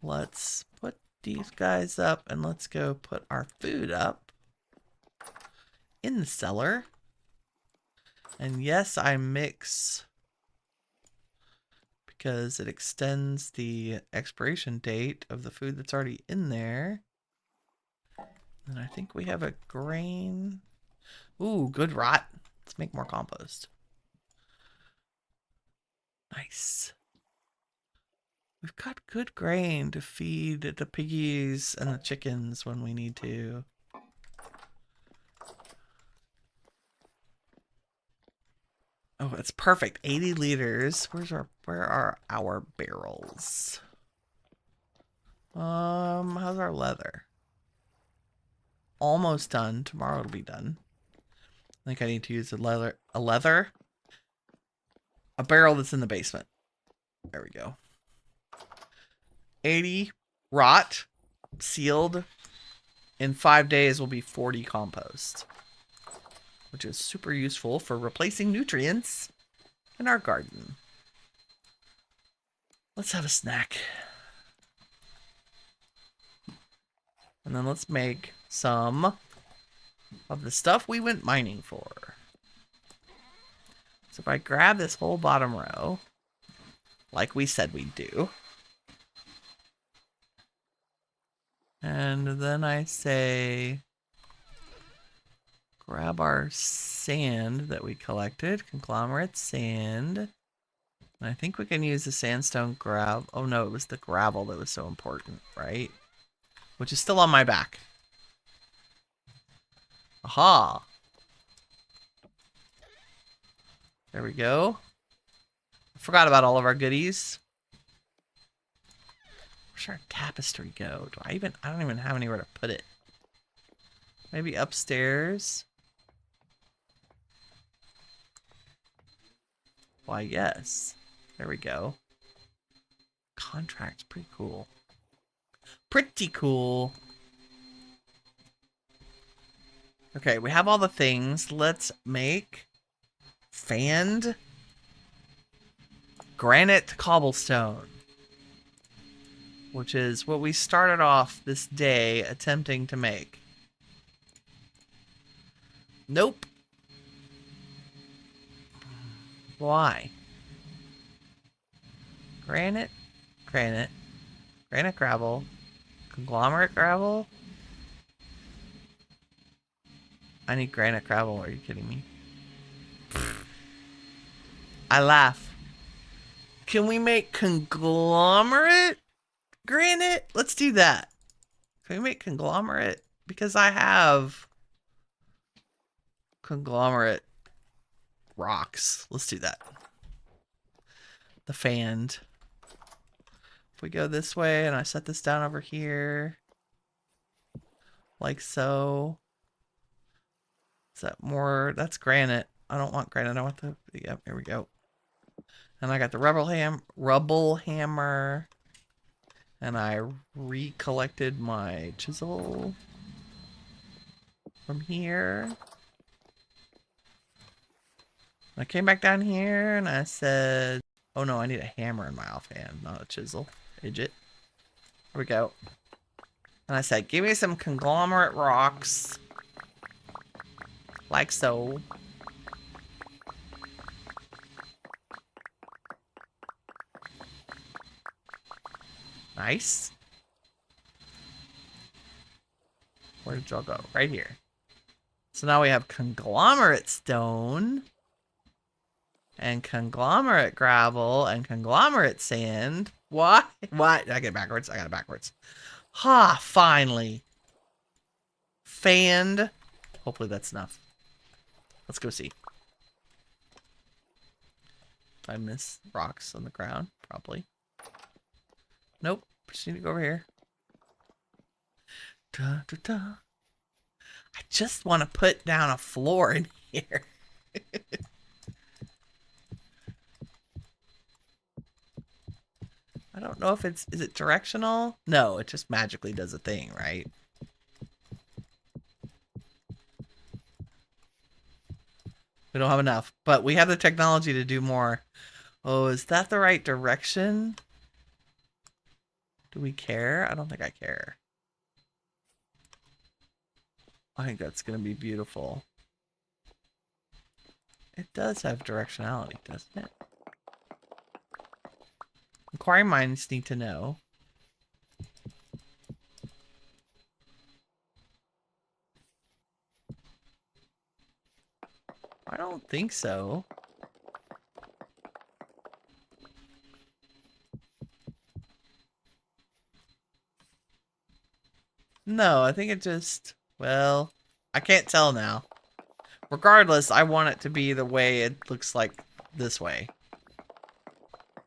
A: Let's put these guys up and let's go put our food up in the cellar. And yes, I mix because it extends the expiration date of the food that's already in there. And I think we have a grain. Ooh, good rot. Let's make more compost. Nice. We've got good grain to feed the piggies and the chickens when we need to. Oh, it's perfect. 80 liters. Where are our barrels? How's our leather? Almost done. Tomorrow it'll be done. I think I need to use a barrel that's in the basement. There we go. 80 rot, sealed. In 5 days will be 40 compost, which is super useful for replacing nutrients in our garden. Let's have a snack. And then let's make some of the stuff we went mining for. So if I grab this whole bottom row, like we said we'd do, and then I say, grab our sand that we collected, conglomerate sand. And I think we can use the sandstone gravel. Oh no, it was the gravel that was so important, right? Which is still on my back. Aha! There we go. I forgot about all of our goodies. Where's our tapestry go? I don't even have anywhere to put it. Maybe upstairs. Why, yes. There we go. Contract's pretty cool. Pretty cool. Okay, we have all the things. Let's make fanned granite cobblestone, which is what we started off this day attempting to make. Nope. Why? Granite, granite, granite gravel, conglomerate gravel. I need granite gravel. Are you kidding me? I laugh. Can we make conglomerate granite? Let's do that. Can we make conglomerate? Because I have conglomerate rocks. Let's do that. The fanned. If we go this way and I set this down over here. like so. Is that more? That's granite. I don't want granite. I want the. Yep, here we go. And I got the rubble hammer. And I recollected my chisel from here. I came back down here and I said, oh no, I need a hammer in my offhand, not a chisel. Idiot. Here we go. And I said, give me some conglomerate rocks. Like so. Nice. Where did y'all go? Right here. So now we have conglomerate stone. And conglomerate gravel. And conglomerate sand. What? What? I get it backwards. I got it backwards. Ha! Finally. Fanned. Hopefully that's enough. Let's go see. I miss rocks on the ground. Probably. Nope. Just need to go over here. Da, da, da. I just want to put down a floor in here. I don't know if is it directional? No, it just magically does a thing, right? We don't have enough, but we have the technology to do more. Oh, is that the right direction? Do we care? I don't think I care. I think that's going to be beautiful. It does have directionality, doesn't it? Inquiring minds need to know. I don't think so. No, I think it just... Well, I can't tell now. Regardless, I want it to be the way it looks like this way.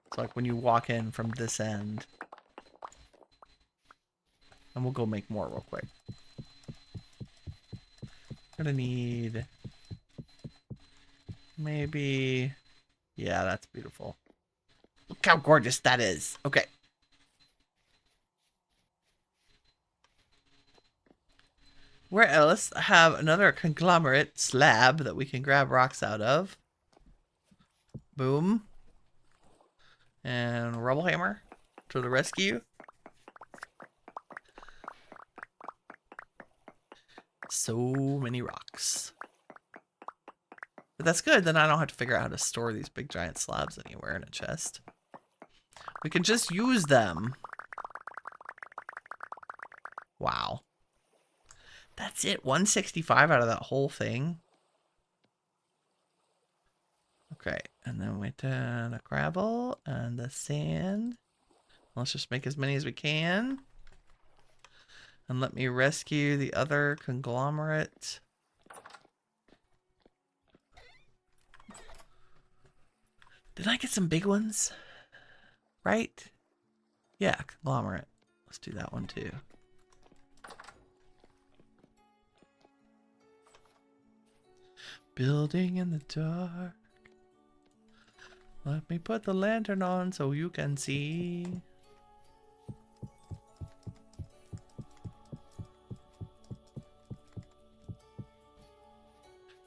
A: It's like when you walk in from this end. And we'll go make more real quick. Gonna need... Maybe... Yeah, that's beautiful. Look how gorgeous that is. Okay. Where else? I have another conglomerate slab that we can grab rocks out of. Boom. And rubble hammer to the rescue. So many rocks. But that's good, then I don't have to figure out how to store these big giant slabs anywhere in a chest. We can just use them. Wow. That's it, 165 out of that whole thing. Okay, and then we turn the gravel and the sand. Let's just make as many as we can. And let me rescue the other conglomerate. Did I get some big ones? Right? Yeah, conglomerate. Let's do that one too. Building in the dark. Let me put the lantern on so you can see.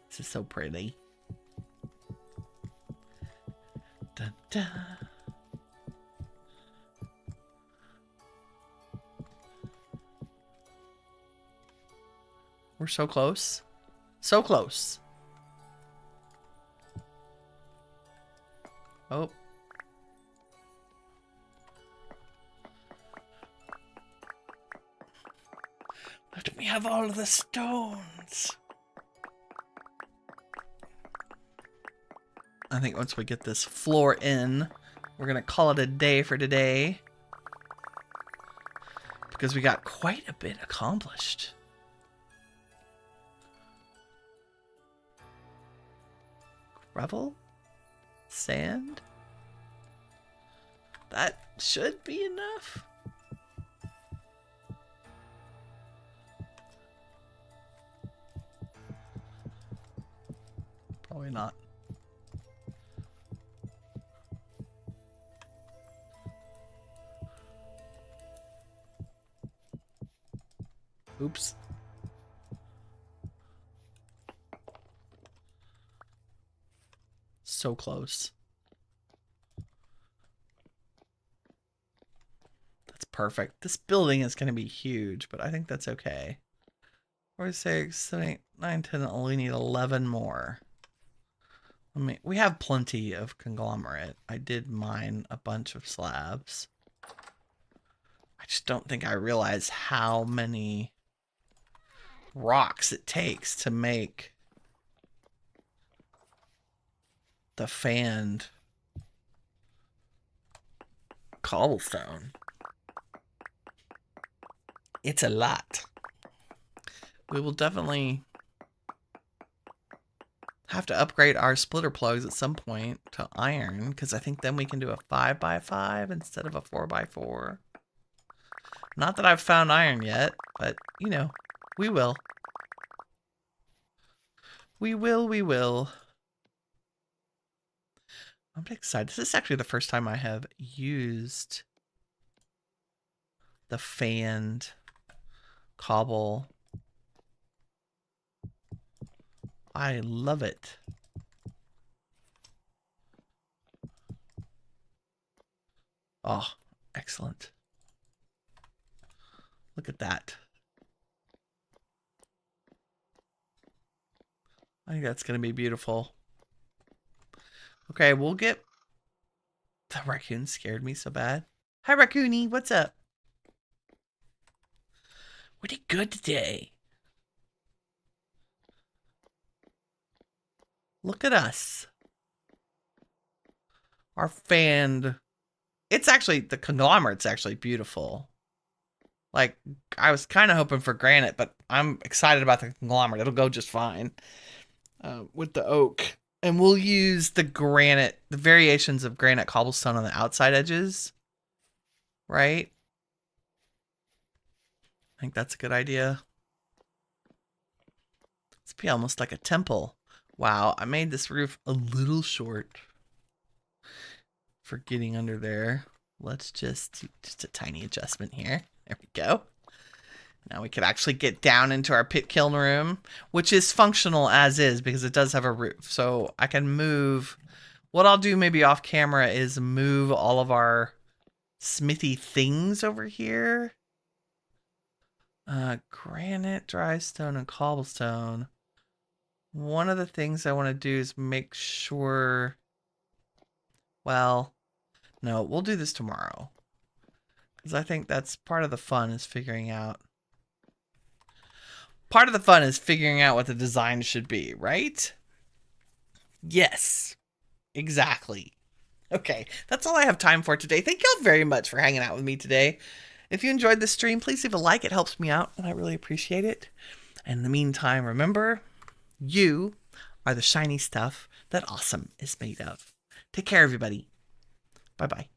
A: This is so pretty. Dun, dun. We're so close. So close. Oh. Let me have all of the stones. I think once we get this floor in, we're going to call it a day for today. Because we got quite a bit accomplished. Gravel? Sand? That should be enough. not. Oops. So close. That's perfect. This building is going to be huge, but I think that's okay. 4, 6, 7, 8, 9, 10. Only need 11 more. We have plenty of conglomerate. I did mine a bunch of slabs. I just don't think I realize how many rocks it takes to make the fanned cobblestone. It's a lot. We will definitely have to upgrade our splitter plugs at some point to iron, because I think then we can do a 5x5 instead of a 4x4. Not that I've found iron yet, but you know, we will. We will. I'm excited. This is actually the first time I have used the fanned cobble. I love it. Oh, excellent. Look at that. I think that's going to be beautiful. Okay, we'll get... The raccoon scared me so bad. Hi, Raccoonie. What's up? We did good today. Look at us. Our fanned... It's actually... The conglomerate's actually beautiful. Like, I was kind of hoping for granite, but I'm excited about the conglomerate. It'll go just fine with the oak. And we'll use the granite, the variations of granite cobblestone on the outside edges. Right? I think that's a good idea. It's be almost like a temple. Wow, I made this roof a little short for getting under there. Let's just a tiny adjustment here. There we go. Now we could actually get down into our pit kiln room, which is functional as is because it does have a roof. So I can move. What I'll do maybe off camera is move all of our smithy things over here. Granite, dry stone, and cobblestone. One of the things I want to do is make sure... Well, no, we'll do this tomorrow. Because I think that's part of the fun is figuring out... Part of the fun is figuring out what the design should be, right? Yes, exactly. Okay, that's all I have time for today. Thank y'all very much for hanging out with me today. If you enjoyed this stream, please leave a like. It helps me out, and I really appreciate it. And in the meantime, remember, you are the shiny stuff that awesome is made of. Take care, everybody. Bye-bye.